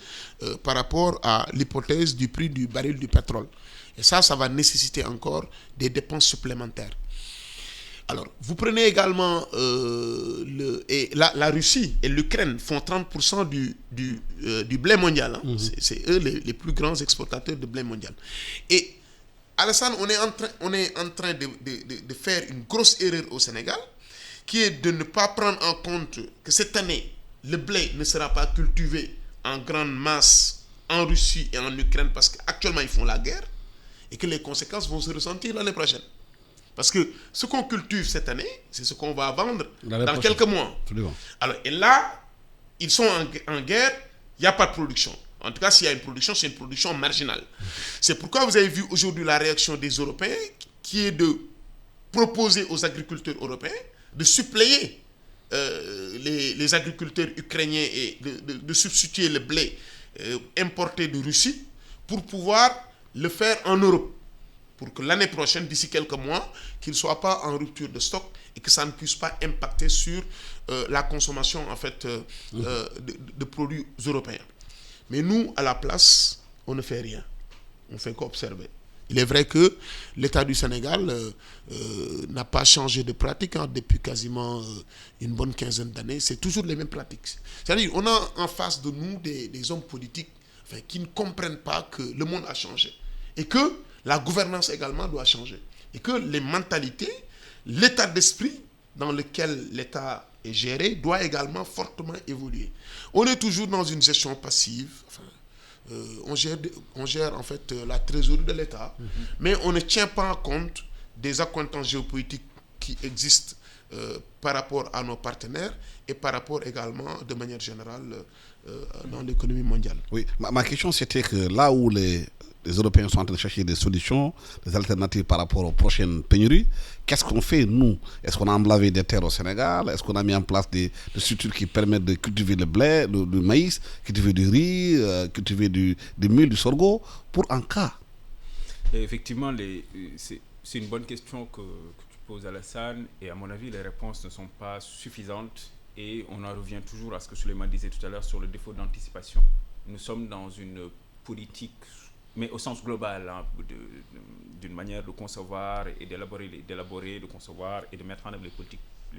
par rapport à l'hypothèse du prix du baril du pétrole. Et ça va nécessiter encore des dépenses supplémentaires. Alors, vous prenez également la Russie et l'Ukraine font 30% du blé mondial. Hein. C'est eux les plus grands exportateurs de blé mondial. Et Alassane, on est en train de faire une grosse erreur au Sénégal, qui est de ne pas prendre en compte que cette année, le blé ne sera pas cultivé en grande masse en Russie et en Ukraine parce qu'actuellement ils font la guerre et que les conséquences vont se ressentir l'année prochaine. Parce que ce qu'on cultive cette année, c'est ce qu'on va vendre dans quelques mois. Absolument. Alors, et là, ils sont en guerre, il n'y a pas de production. En tout cas, s'il y a une production, c'est une production marginale. C'est pourquoi vous avez vu aujourd'hui la réaction des Européens, qui est de proposer aux agriculteurs européens de suppléer les agriculteurs ukrainiens et de substituer le blé importé de Russie pour pouvoir le faire en Europe. Pour que l'année prochaine, d'ici quelques mois, qu'il ne soit pas en rupture de stock et que ça ne puisse pas impacter sur la consommation en fait, de produits européens. Mais nous, à la place, on ne fait rien. On ne fait qu'observer. Il est vrai que l'État du Sénégal n'a pas changé de pratique depuis quasiment une bonne quinzaine d'années. C'est toujours les mêmes pratiques. C'est-à-dire on a en face de nous des hommes politiques qui ne comprennent pas que le monde a changé et que la gouvernance également doit changer. et que les mentalités, l'état d'esprit dans lequel l'État est géré doit également fortement évoluer. On est toujours dans une gestion passive. On gère en fait la trésorerie de l'État, mais on ne tient pas compte des accointances géopolitiques qui existent par rapport à nos partenaires et par rapport également de manière générale dans l'économie mondiale. Oui, ma question c'était que là où les Européens sont en train de chercher des solutions, des alternatives par rapport aux prochaines pénuries, qu'est-ce qu'on fait nous? Est-ce qu'on a emblavé des terres au Sénégal? Est-ce qu'on a mis en place des structures qui permettent de cultiver le blé, le maïs, cultiver du riz, cultiver du mil, du sorgho, pour en cas? Et effectivement, c'est une bonne question que tu poses, Alassane, et à mon avis, les réponses ne sont pas suffisantes, et on en revient toujours à ce que Souleymane disait tout à l'heure sur le défaut d'anticipation. Nous sommes dans une politique, mais au sens global, hein, d'une manière de concevoir et d'élaborer, de concevoir et de mettre en œuvre les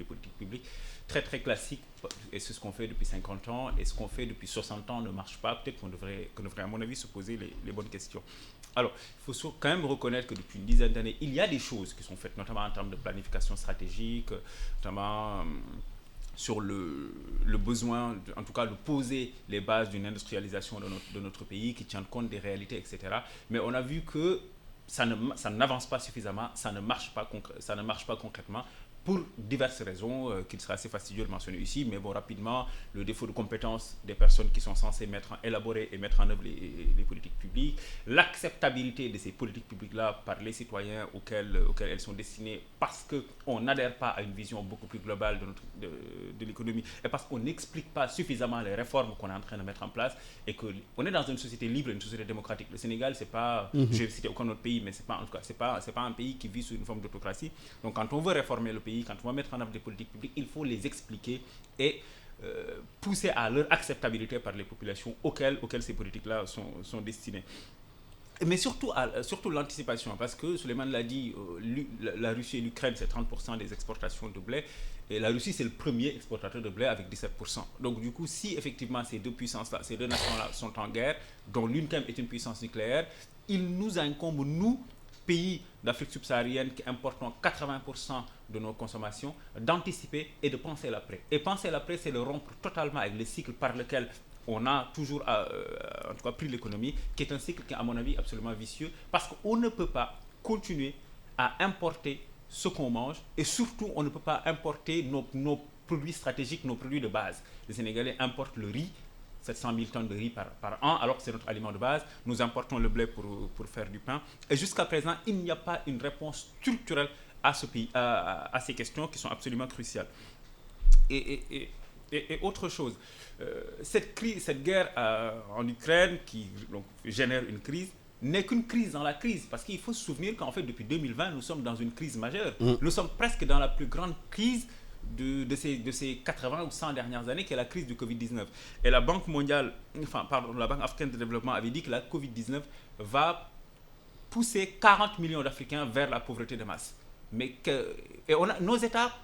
politiques publiques, très très classique, et c'est ce qu'on fait depuis 50 ans, et ce qu'on fait depuis 60 ans ne marche pas. Peut-être qu'on devrait, à mon avis, se poser les bonnes questions. Alors, il faut quand même reconnaître que depuis une dizaine d'années, il y a des choses qui sont faites, notamment en termes de planification stratégique, notamment sur le besoin, en tout cas, de poser les bases d'une industrialisation de notre pays qui tienne compte des réalités, etc. Mais on a vu que ça n'avance pas suffisamment, ça ne marche pas concrètement, pour diverses raisons qu'il serait assez fastidieux de mentionner ici, mais bon, rapidement, le défaut de compétences des personnes qui sont censées élaborer et mettre en œuvre les politiques publiques, l'acceptabilité de ces politiques publiques-là par les citoyens auxquels elles sont destinées, parce qu'on n'adhère pas à une vision beaucoup plus globale de l'économie, et parce qu'on n'explique pas suffisamment les réformes qu'on est en train de mettre en place, et qu'on est dans une société libre, une société démocratique. Le Sénégal, c'est pas, je vais citer aucun autre pays, mais c'est pas, en tout cas, c'est pas un pays qui vit sous une forme d'autocratie. Donc quand on veut réformer le pays, quand on va mettre en œuvre des politiques publiques, il faut les expliquer et pousser à leur acceptabilité par les populations auxquelles ces politiques-là sont destinées. Mais surtout l'anticipation, parce que Souleymane l'a dit, la Russie et l'Ukraine, c'est 30% des exportations de blé, et la Russie, c'est le premier exportateur de blé avec 17%. Donc du coup, si effectivement ces deux puissances-là, ces deux nations-là sont en guerre, dont l'une quand même est une puissance nucléaire, il nous incombe, nous, pays d'Afrique subsaharienne qui importons 80% de nos consommations, d'anticiper et de penser l'après. Et penser l'après, c'est le rompre totalement avec le cycle par lequel on a toujours, en tout cas, pris l'économie, qui est un cycle qui est, à mon avis, absolument vicieux, parce qu'on ne peut pas continuer à importer ce qu'on mange, et surtout, on ne peut pas importer nos produits stratégiques, nos produits de base. Les Sénégalais importent le riz, 700 000 tonnes de riz par an, alors que c'est notre aliment de base. Nous importons le blé pour faire du pain. Et jusqu'à présent, il n'y a pas une réponse structurelle à ce pays, à ces questions qui sont absolument cruciales. Et autre chose, cette guerre en Ukraine qui donc, génère une crise, n'est qu'une crise dans la crise. Parce qu'il faut se souvenir qu'en fait, depuis 2020, nous sommes dans une crise majeure. Nous sommes presque dans la plus grande crise de ces 80 ou 100 dernières années, qui est la crise du Covid-19. Et la Banque africaine de développement avait dit que la Covid-19 va pousser 40 millions d'Africains vers la pauvreté de masse. Nos États,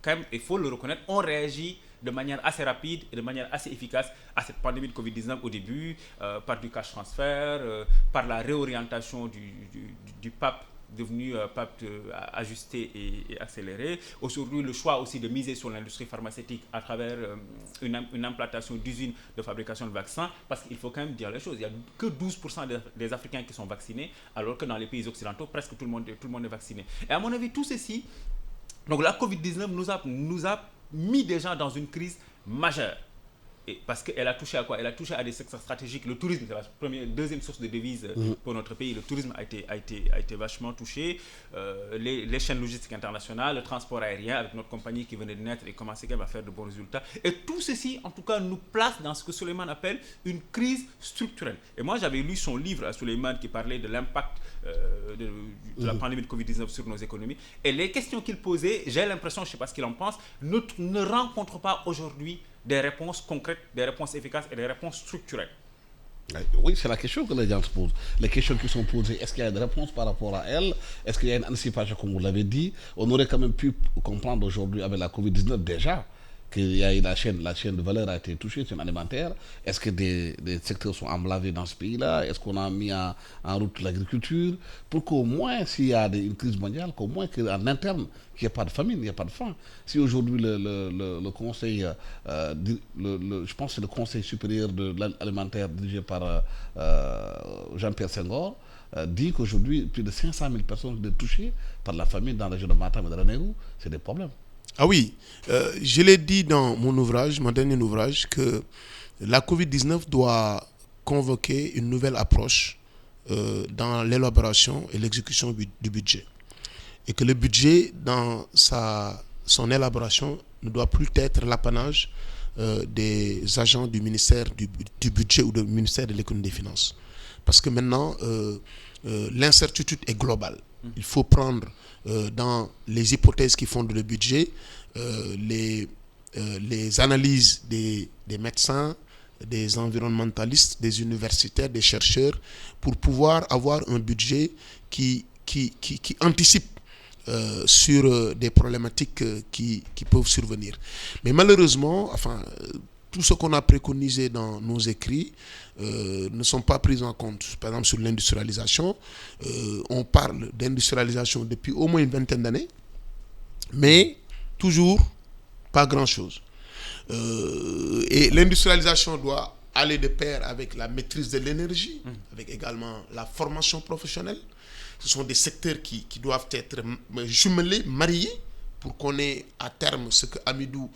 quand même, il faut le reconnaître, ont réagi de manière assez rapide et de manière assez efficace à cette pandémie de Covid-19 au début, par du cash transfert, par la réorientation du PAP, devenu PAP ajusté et accéléré. Aujourd'hui, le choix aussi de miser sur l'industrie pharmaceutique à travers une implantation d'usines de fabrication de vaccins, parce qu'il faut quand même dire les choses. Il n'y a que 12% des Africains qui sont vaccinés, alors que dans les pays occidentaux, presque tout le monde est vacciné. Et à mon avis, tout ceci, donc la Covid-19 nous a mis déjà dans une crise majeure. Et parce qu'elle a touché à quoi? Elle a touché à des secteurs stratégiques. Le tourisme, c'est la deuxième source de devises pour notre pays. Le tourisme a été vachement touché. Les chaînes logistiques internationales, le transport aérien avec notre compagnie qui venait de naître et commençait quand même à faire de bons résultats. Et tout ceci, en tout cas, nous place dans ce que Souleymane appelle une crise structurelle. Et moi, j'avais lu son livre à Souleymane qui parlait de l'impact de la pandémie de Covid-19 sur nos économies. Et les questions qu'il posait, j'ai l'impression, je ne sais pas ce qu'il en pense, ne rencontrent pas aujourd'hui des réponses concrètes, des réponses efficaces et des réponses structurelles. Oui, c'est la question que les gens se posent. Les questions qui sont posées, est-ce qu'il y a une réponse par rapport à elles? Est-ce qu'il y a une anticipation, comme vous l'avez dit? On aurait quand même pu comprendre aujourd'hui avec la Covid-19 déjà qu'il y a eu la chaîne de valeur a été touchée, c'est alimentaire. Est-ce que des secteurs sont emblavés dans ce pays-là? Est-ce qu'on a mis en route l'agriculture pour qu'au moins, s'il y a une crise mondiale, qu'au moins qu'en interne, qu'il n'y ait pas de famine, il n'y a pas de faim? Si aujourd'hui le conseil, je pense que c'est le conseil supérieur de l'alimentaire dirigé par Jean-Pierre Senghor, dit qu'aujourd'hui, plus de 500 000 personnes sont touchées par la famine dans la région de Matam et de Ranérou, c'est des problèmes. Ah oui, je l'ai dit dans mon ouvrage, mon dernier ouvrage, que la Covid-19 doit convoquer une nouvelle approche dans l'élaboration et l'exécution du budget. Et que le budget, dans son élaboration, ne doit plus être l'apanage des agents du ministère du budget ou du ministère de l'économie et des finances. Parce que maintenant, l'incertitude est globale. Il faut prendre dans les hypothèses qui fondent le budget les analyses des médecins, des environnementalistes, des universitaires, des chercheurs, pour pouvoir avoir un budget qui anticipe sur des problématiques qui peuvent survenir. Mais malheureusement, tout ce qu'on a préconisé dans nos écrits ne sont pas pris en compte. Par exemple, sur l'industrialisation, on parle d'industrialisation depuis au moins une vingtaine d'années, mais toujours pas grand-chose. Et l'industrialisation doit aller de pair avec la maîtrise de l'énergie, avec également la formation professionnelle. Ce sont des secteurs qui doivent être jumelés, mariés, pour qu'on ait à terme ce que Hamidou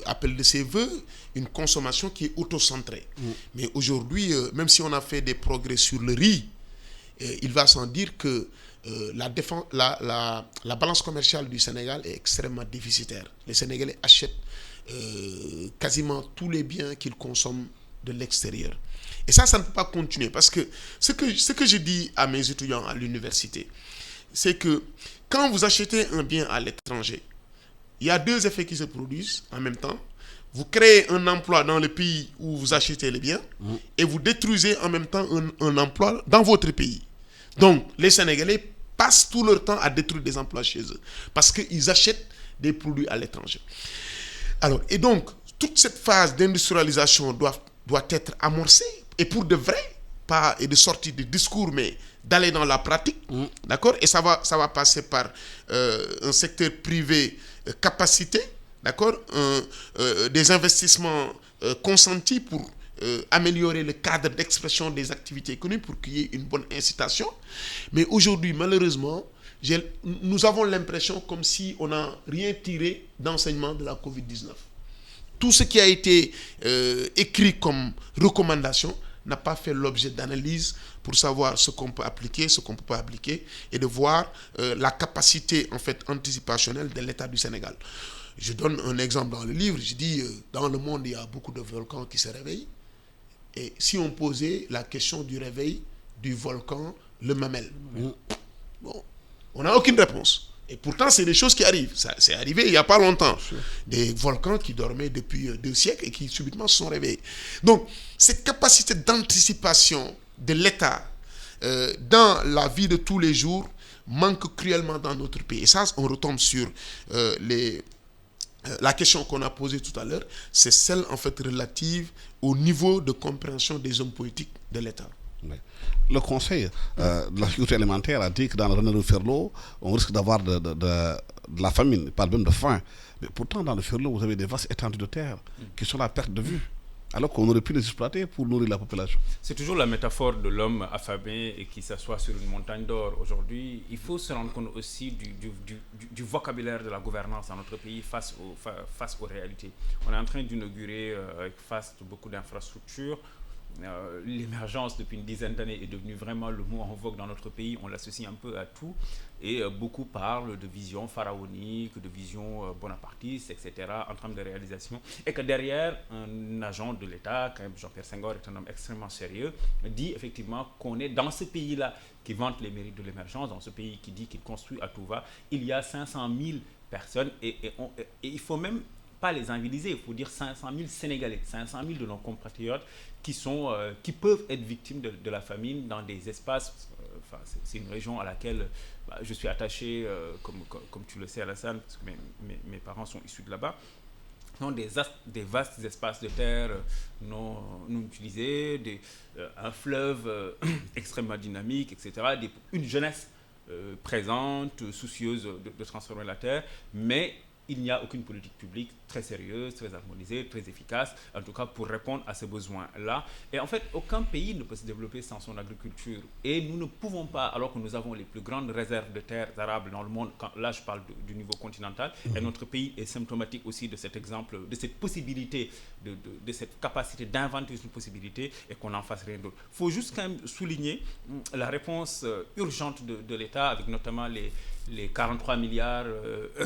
appelle de ses voeux, une consommation qui est autocentrée. Mais aujourd'hui, même si on a fait des progrès sur le riz, il va sans dire que la balance commerciale du Sénégal est extrêmement déficitaire. Les Sénégalais achètent quasiment tous les biens qu'ils consomment de l'extérieur. Et ça ne peut pas continuer, parce que ce que je dis à mes étudiants à l'université, c'est que quand vous achetez un bien à l'étranger, il y a deux effets qui se produisent en même temps. Vous créez un emploi dans le pays où vous achetez les biens et vous détruisez en même temps un emploi dans votre pays. Donc, les Sénégalais passent tout leur temps à détruire des emplois chez eux parce qu'ils achètent des produits à l'étranger. Alors, et donc, toute cette phase d'industrialisation doit être amorcée, et pour de vrai, pas et de sortir du discours, mais d'aller dans la pratique, d'accord? Et ça va passer par un secteur privé capacité, d'accord? Des investissements consentis pour améliorer le cadre d'expression des activités économiques pour qu'il y ait une bonne incitation. Mais aujourd'hui, malheureusement, nous avons l'impression comme si on n'a rien tiré d'enseignement de la Covid-19. Tout ce qui a été écrit comme recommandation n'a pas fait l'objet d'analyse pour savoir ce qu'on peut appliquer, ce qu'on ne peut pas appliquer, et de voir la capacité en fait anticipationnelle de l'État du Sénégal. Je donne un exemple dans le livre. Je dis, dans le monde, il y a beaucoup de volcans qui se réveillent. Et si on posait la question du réveil du volcan Le Mamel, bon, on n'a aucune réponse. Et pourtant, c'est des choses qui arrivent. Ça, c'est arrivé il n'y a pas longtemps. Des volcans qui dormaient depuis 2 siècles et qui subitement se sont réveillés. Donc, cette capacité d'anticipation de l'État dans la vie de tous les jours manque cruellement dans notre pays. Et ça, on retombe sur la question qu'on a posée tout à l'heure. C'est celle, en fait, relative au niveau de compréhension des hommes politiques de l'État. Oui. Le Conseil de la sécurité alimentaire a dit que dans le Ranérou Ferlo, on risque d'avoir de la famine, pas même de faim. Mais pourtant, dans le Ferlo, vous avez des vastes étendues de terre qui sont à perte de vue, alors qu'on aurait pu les exploiter pour nourrir la population. C'est toujours la métaphore de l'homme affamé et qui s'assoit sur une montagne d'or. Aujourd'hui, il faut se rendre compte aussi du vocabulaire de la gouvernance dans notre pays face aux réalités. On est en train d'inaugurer face à beaucoup d'infrastructures. L'émergence depuis une dizaine d'années est devenue vraiment le mot en vogue dans notre pays. On l'associe un peu à tout et beaucoup parlent de vision pharaonique, de vision bonapartiste, etc. en termes de réalisation. Et que derrière, un agent de l'État, quand même Jean-Pierre Senghor est un homme extrêmement sérieux, dit effectivement qu'on est dans ce pays-là qui vante les mérites de l'émergence, dans ce pays qui dit qu'il construit à tout va. Il y a 500 000 personnes et il faut même pas les invalider, il faut dire 500 000 Sénégalais, 500 000 de nos compatriotes qui peuvent être victimes de la famine dans des espaces. C'est une région à laquelle je suis attaché, comme tu le sais, Alassane, parce que mes parents sont issus de là-bas. sont des vastes espaces de terre non utilisés, un fleuve extrêmement dynamique, etc. Une jeunesse présente, soucieuse de transformer la terre, mais il n'y a aucune politique publique très sérieuse, très harmonisée, très efficace, en tout cas pour répondre à ces besoins-là. Et en fait, aucun pays ne peut se développer sans son agriculture. Et nous ne pouvons pas, alors que nous avons les plus grandes réserves de terres arables dans le monde, là je parle du niveau continental, et notre pays est symptomatique aussi de cet exemple, de cette possibilité, de cette capacité d'inventer une possibilité et qu'on n'en fasse rien d'autre. Il faut juste quand même souligner la réponse urgente de l'État, avec notamment les 43 milliards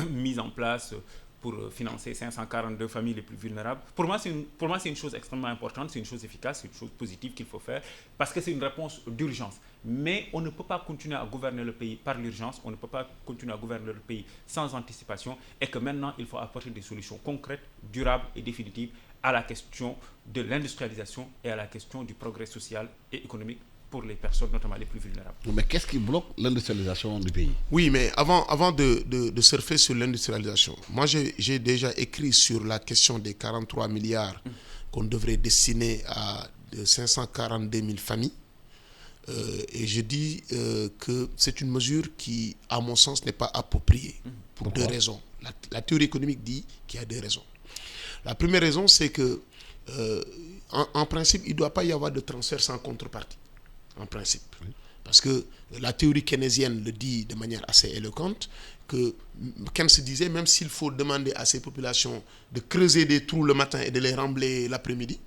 mis en place pour financer 542 familles les plus vulnérables. Pour moi, c'est une chose extrêmement importante, c'est une chose efficace, c'est une chose positive qu'il faut faire, parce que c'est une réponse d'urgence. Mais on ne peut pas continuer à gouverner le pays par l'urgence, on ne peut pas continuer à gouverner le pays sans anticipation, et que maintenant, il faut apporter des solutions concrètes, durables et définitives à la question de l'industrialisation et à la question du progrès social et économique pour les personnes, notamment les plus vulnérables. Mais qu'est-ce qui bloque l'industrialisation du pays? Oui, mais avant de surfer sur l'industrialisation, moi j'ai déjà écrit sur la question des 43 milliards qu'on devrait destiner à 542 000 familles. Et je dis que c'est une mesure qui, à mon sens, n'est pas appropriée pour deux raisons. La théorie économique dit qu'il y a deux raisons. La première raison, c'est que, en principe, il ne doit pas y avoir de transfert sans contrepartie. En principe. Oui. Parce que la théorie keynésienne le dit de manière assez éloquente, que Keynes se disait, même s'il faut demander à ces populations de creuser des trous le matin et de les remblayer l'après-midi,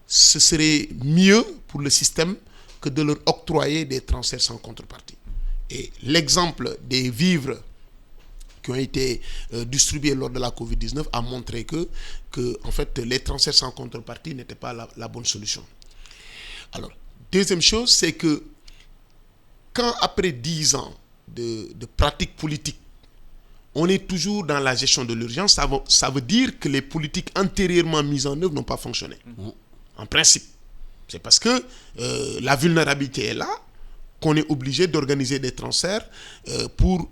ce serait mieux pour le système que de leur octroyer des transferts sans contrepartie. Et l'exemple des vivres qui ont été distribués lors de la Covid-19 a montré que en fait, les transferts sans contrepartie n'étaient pas la bonne solution. Alors, deuxième chose, c'est que quand après 10 ans de pratique politique, on est toujours dans la gestion de l'urgence, ça veut dire que les politiques antérieurement mises en œuvre n'ont pas fonctionné. En principe. C'est parce que la vulnérabilité est là qu'on est obligé d'organiser des transferts pour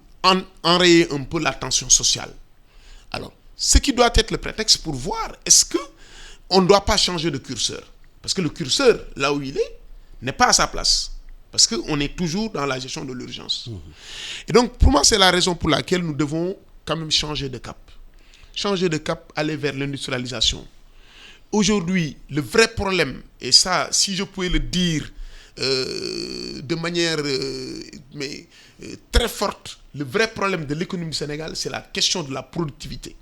enrayer un peu la tension sociale. Alors, ce qui doit être le prétexte pour voir, est-ce qu'on ne doit pas changer de curseur? Parce que le curseur, là où il est, n'est pas à sa place. Parce qu'on est toujours dans la gestion de l'urgence. Et donc, pour moi, c'est la raison pour laquelle nous devons quand même changer de cap. Changer de cap, aller vers l'industrialisation. Aujourd'hui, le vrai problème, et ça, si je pouvais le dire de manière très forte, le vrai problème de l'économie du Sénégal, c'est la question de la productivité.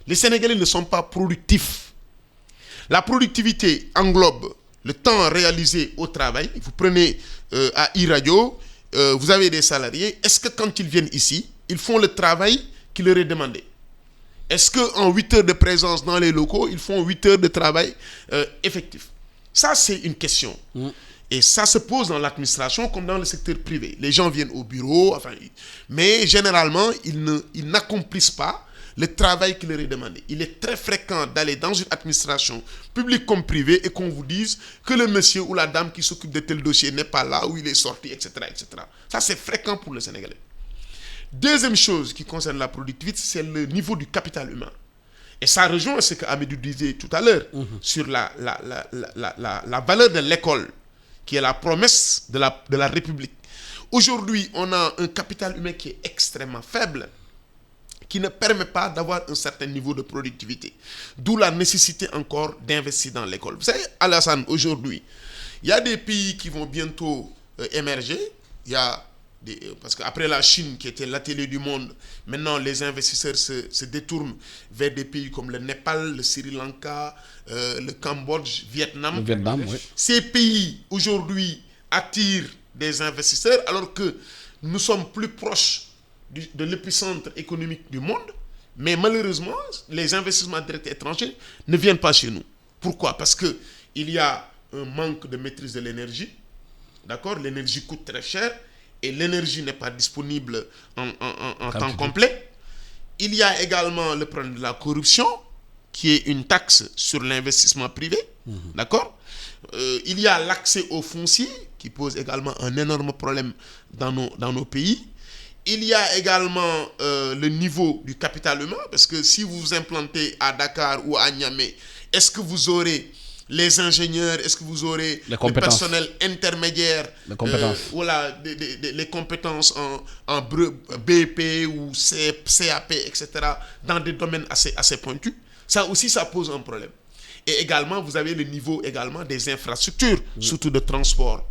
Les Sénégalais ne sont pas productifs. La productivité englobe le temps réalisé au travail. Vous prenez à e-radio, vous avez des salariés. Est-ce que quand ils viennent ici, ils font le travail qui leur est demandé? Est-ce qu'en 8 heures de présence dans les locaux, ils font 8 heures de travail effectif? Ça, c'est une question. Et ça se pose dans l'administration comme dans le secteur privé. Les gens viennent au bureau, mais généralement, ils n'accomplissent pas le travail qui leur est demandé. Il est très fréquent d'aller dans une administration publique comme privée et qu'on vous dise que le monsieur ou la dame qui s'occupe de tel dossier n'est pas là, où il est sorti, etc., etc. Ça, c'est fréquent pour le Sénégalais. Deuxième chose qui concerne la productivité, c'est le niveau du capital humain. Et ça rejoint ce que Hamidou disait tout à l'heure sur la valeur de l'école, qui est la promesse de la République. Aujourd'hui, on a un capital humain qui est extrêmement faible, qui ne permet pas d'avoir un certain niveau de productivité. D'où la nécessité encore d'investir dans l'école. Vous savez, Alassane, aujourd'hui, il y a des pays qui vont bientôt émerger. Il y a parce qu'après la Chine, qui était l'atelier du monde, maintenant les investisseurs se détournent vers des pays comme le Népal, le Sri Lanka, le Cambodge, Vietnam. Le Vietnam, oui. Ces pays, aujourd'hui, attirent des investisseurs alors que nous sommes plus proches de l'épicentre économique du monde, mais malheureusement, les investissements directs étrangers ne viennent pas chez nous. Pourquoi? Parce qu'il y a un manque de maîtrise de l'énergie. D'accord? L'énergie coûte très cher et l'énergie n'est pas disponible en temps complet. Il y a également le problème de la corruption, qui est une taxe sur l'investissement privé. D'accord? Il y a l'accès au foncier, qui pose également un énorme problème dans nos pays. Il y a également le niveau du capital humain, parce que si vous vous implantez à Dakar ou à Niamey, est-ce que vous aurez les ingénieurs, est-ce que vous aurez le personnel intermédiaire, voilà, les compétences en BP ou CAP, etc., dans des domaines assez pointus. Ça aussi, ça pose un problème. Et également, vous avez le niveau également des infrastructures, surtout de transport,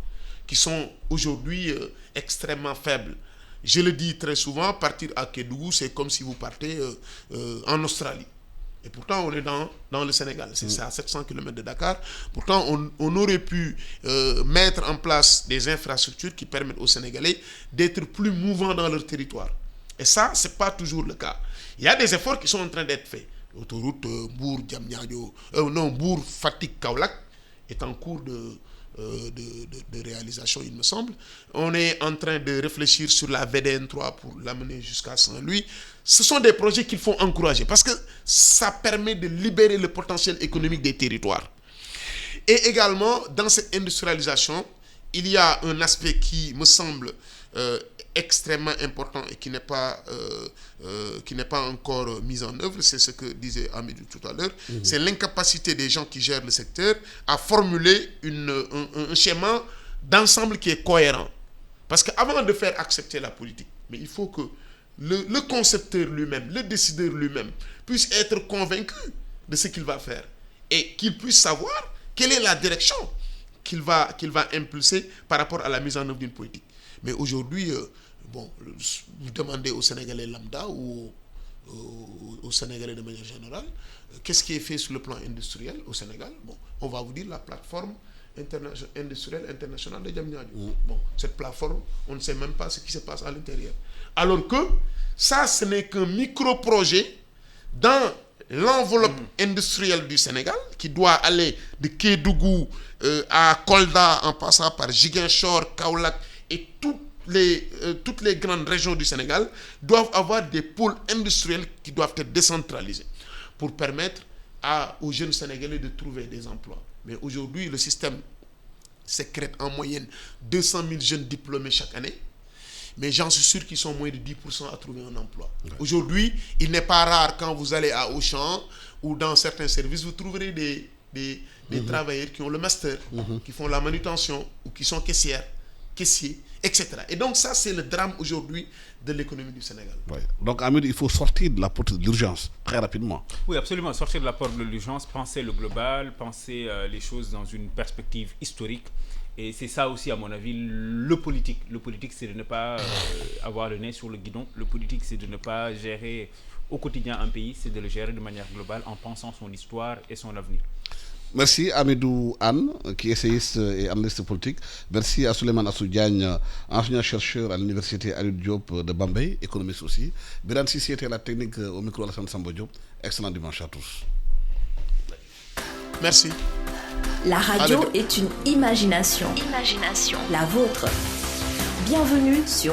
qui sont aujourd'hui extrêmement faibles. Je le dis très souvent, partir à Kédougou, c'est comme si vous partez en Australie. Et pourtant, on est dans le Sénégal. C'est à 700 km de Dakar. Pourtant, on aurait pu mettre en place des infrastructures qui permettent aux Sénégalais d'être plus mouvants dans leur territoire. Et ça, ce n'est pas toujours le cas. Il y a des efforts qui sont en train d'être faits. L'autoroute Bour Fatick Kaolack est en cours de réalisation, il me semble. On est en train de réfléchir sur la VDN3 pour l'amener jusqu'à Saint-Louis. Ce sont des projets qu'il faut encourager parce que ça permet de libérer le potentiel économique des territoires. Et également, dans cette industrialisation, il y a un aspect qui me semble extrêmement important et qui n'est pas encore mis en œuvre, c'est ce que disait Hamidou tout à l'heure, c'est l'incapacité des gens qui gèrent le secteur à formuler un schéma d'ensemble qui est cohérent. Parce qu'avant de faire accepter la politique, mais il faut que le concepteur lui-même, le décideur lui-même, puisse être convaincu de ce qu'il va faire et qu'il puisse savoir quelle est la direction qu'il va impulser par rapport à la mise en œuvre d'une politique. Mais aujourd'hui, vous demandez aux Sénégalais lambda ou aux Sénégalais de manière générale, qu'est-ce qui est fait sur le plan industriel au Sénégal? On va vous dire la plateforme industrielle internationale de Diamniadio. Cette plateforme, on ne sait même pas ce qui se passe à l'intérieur. Alors que ça, ce n'est qu'un micro-projet dans l'enveloppe industrielle du Sénégal qui doit aller de Kédougou à Kolda en passant par Ziguinchor, Kaolack et toutes les grandes régions du Sénégal doivent avoir des pôles industriels qui doivent être décentralisés pour permettre aux jeunes Sénégalais de trouver des emplois. Mais aujourd'hui, le système sécrète en moyenne 200 000 jeunes diplômés chaque année. Mais j'en suis sûr qu'ils sont moins de 10% à trouver un emploi. Ouais. Aujourd'hui, il n'est pas rare quand vous allez à Auchan ou dans certains services, vous trouverez des travailleurs qui ont le master, qui font la manutention ou qui sont caissiers, etc. Et donc ça, c'est le drame aujourd'hui de l'économie du Sénégal. Ouais. Donc Hamidou, il faut sortir de la porte de l'urgence très rapidement. Oui, absolument. Sortir de la porte de l'urgence, penser le global, penser les choses dans une perspective historique. Et c'est ça aussi, à mon avis, le politique. Le politique, c'est de ne pas avoir le nez sur le guidon. Le politique, c'est de ne pas gérer au quotidien un pays, c'est de le gérer de manière globale en pensant son histoire et son avenir. Merci Hamidou Anne, qui est essayiste et analyste politique. Merci à Souleymane Assou Diagne, enseignant-chercheur à l'université Alioune Diop de Bambey, économiste aussi. Birane Sissi était la technique au micro Alassane Samba Diop. Excellent dimanche à tous. Merci. La radio est une imagination. La vôtre. Bienvenue sur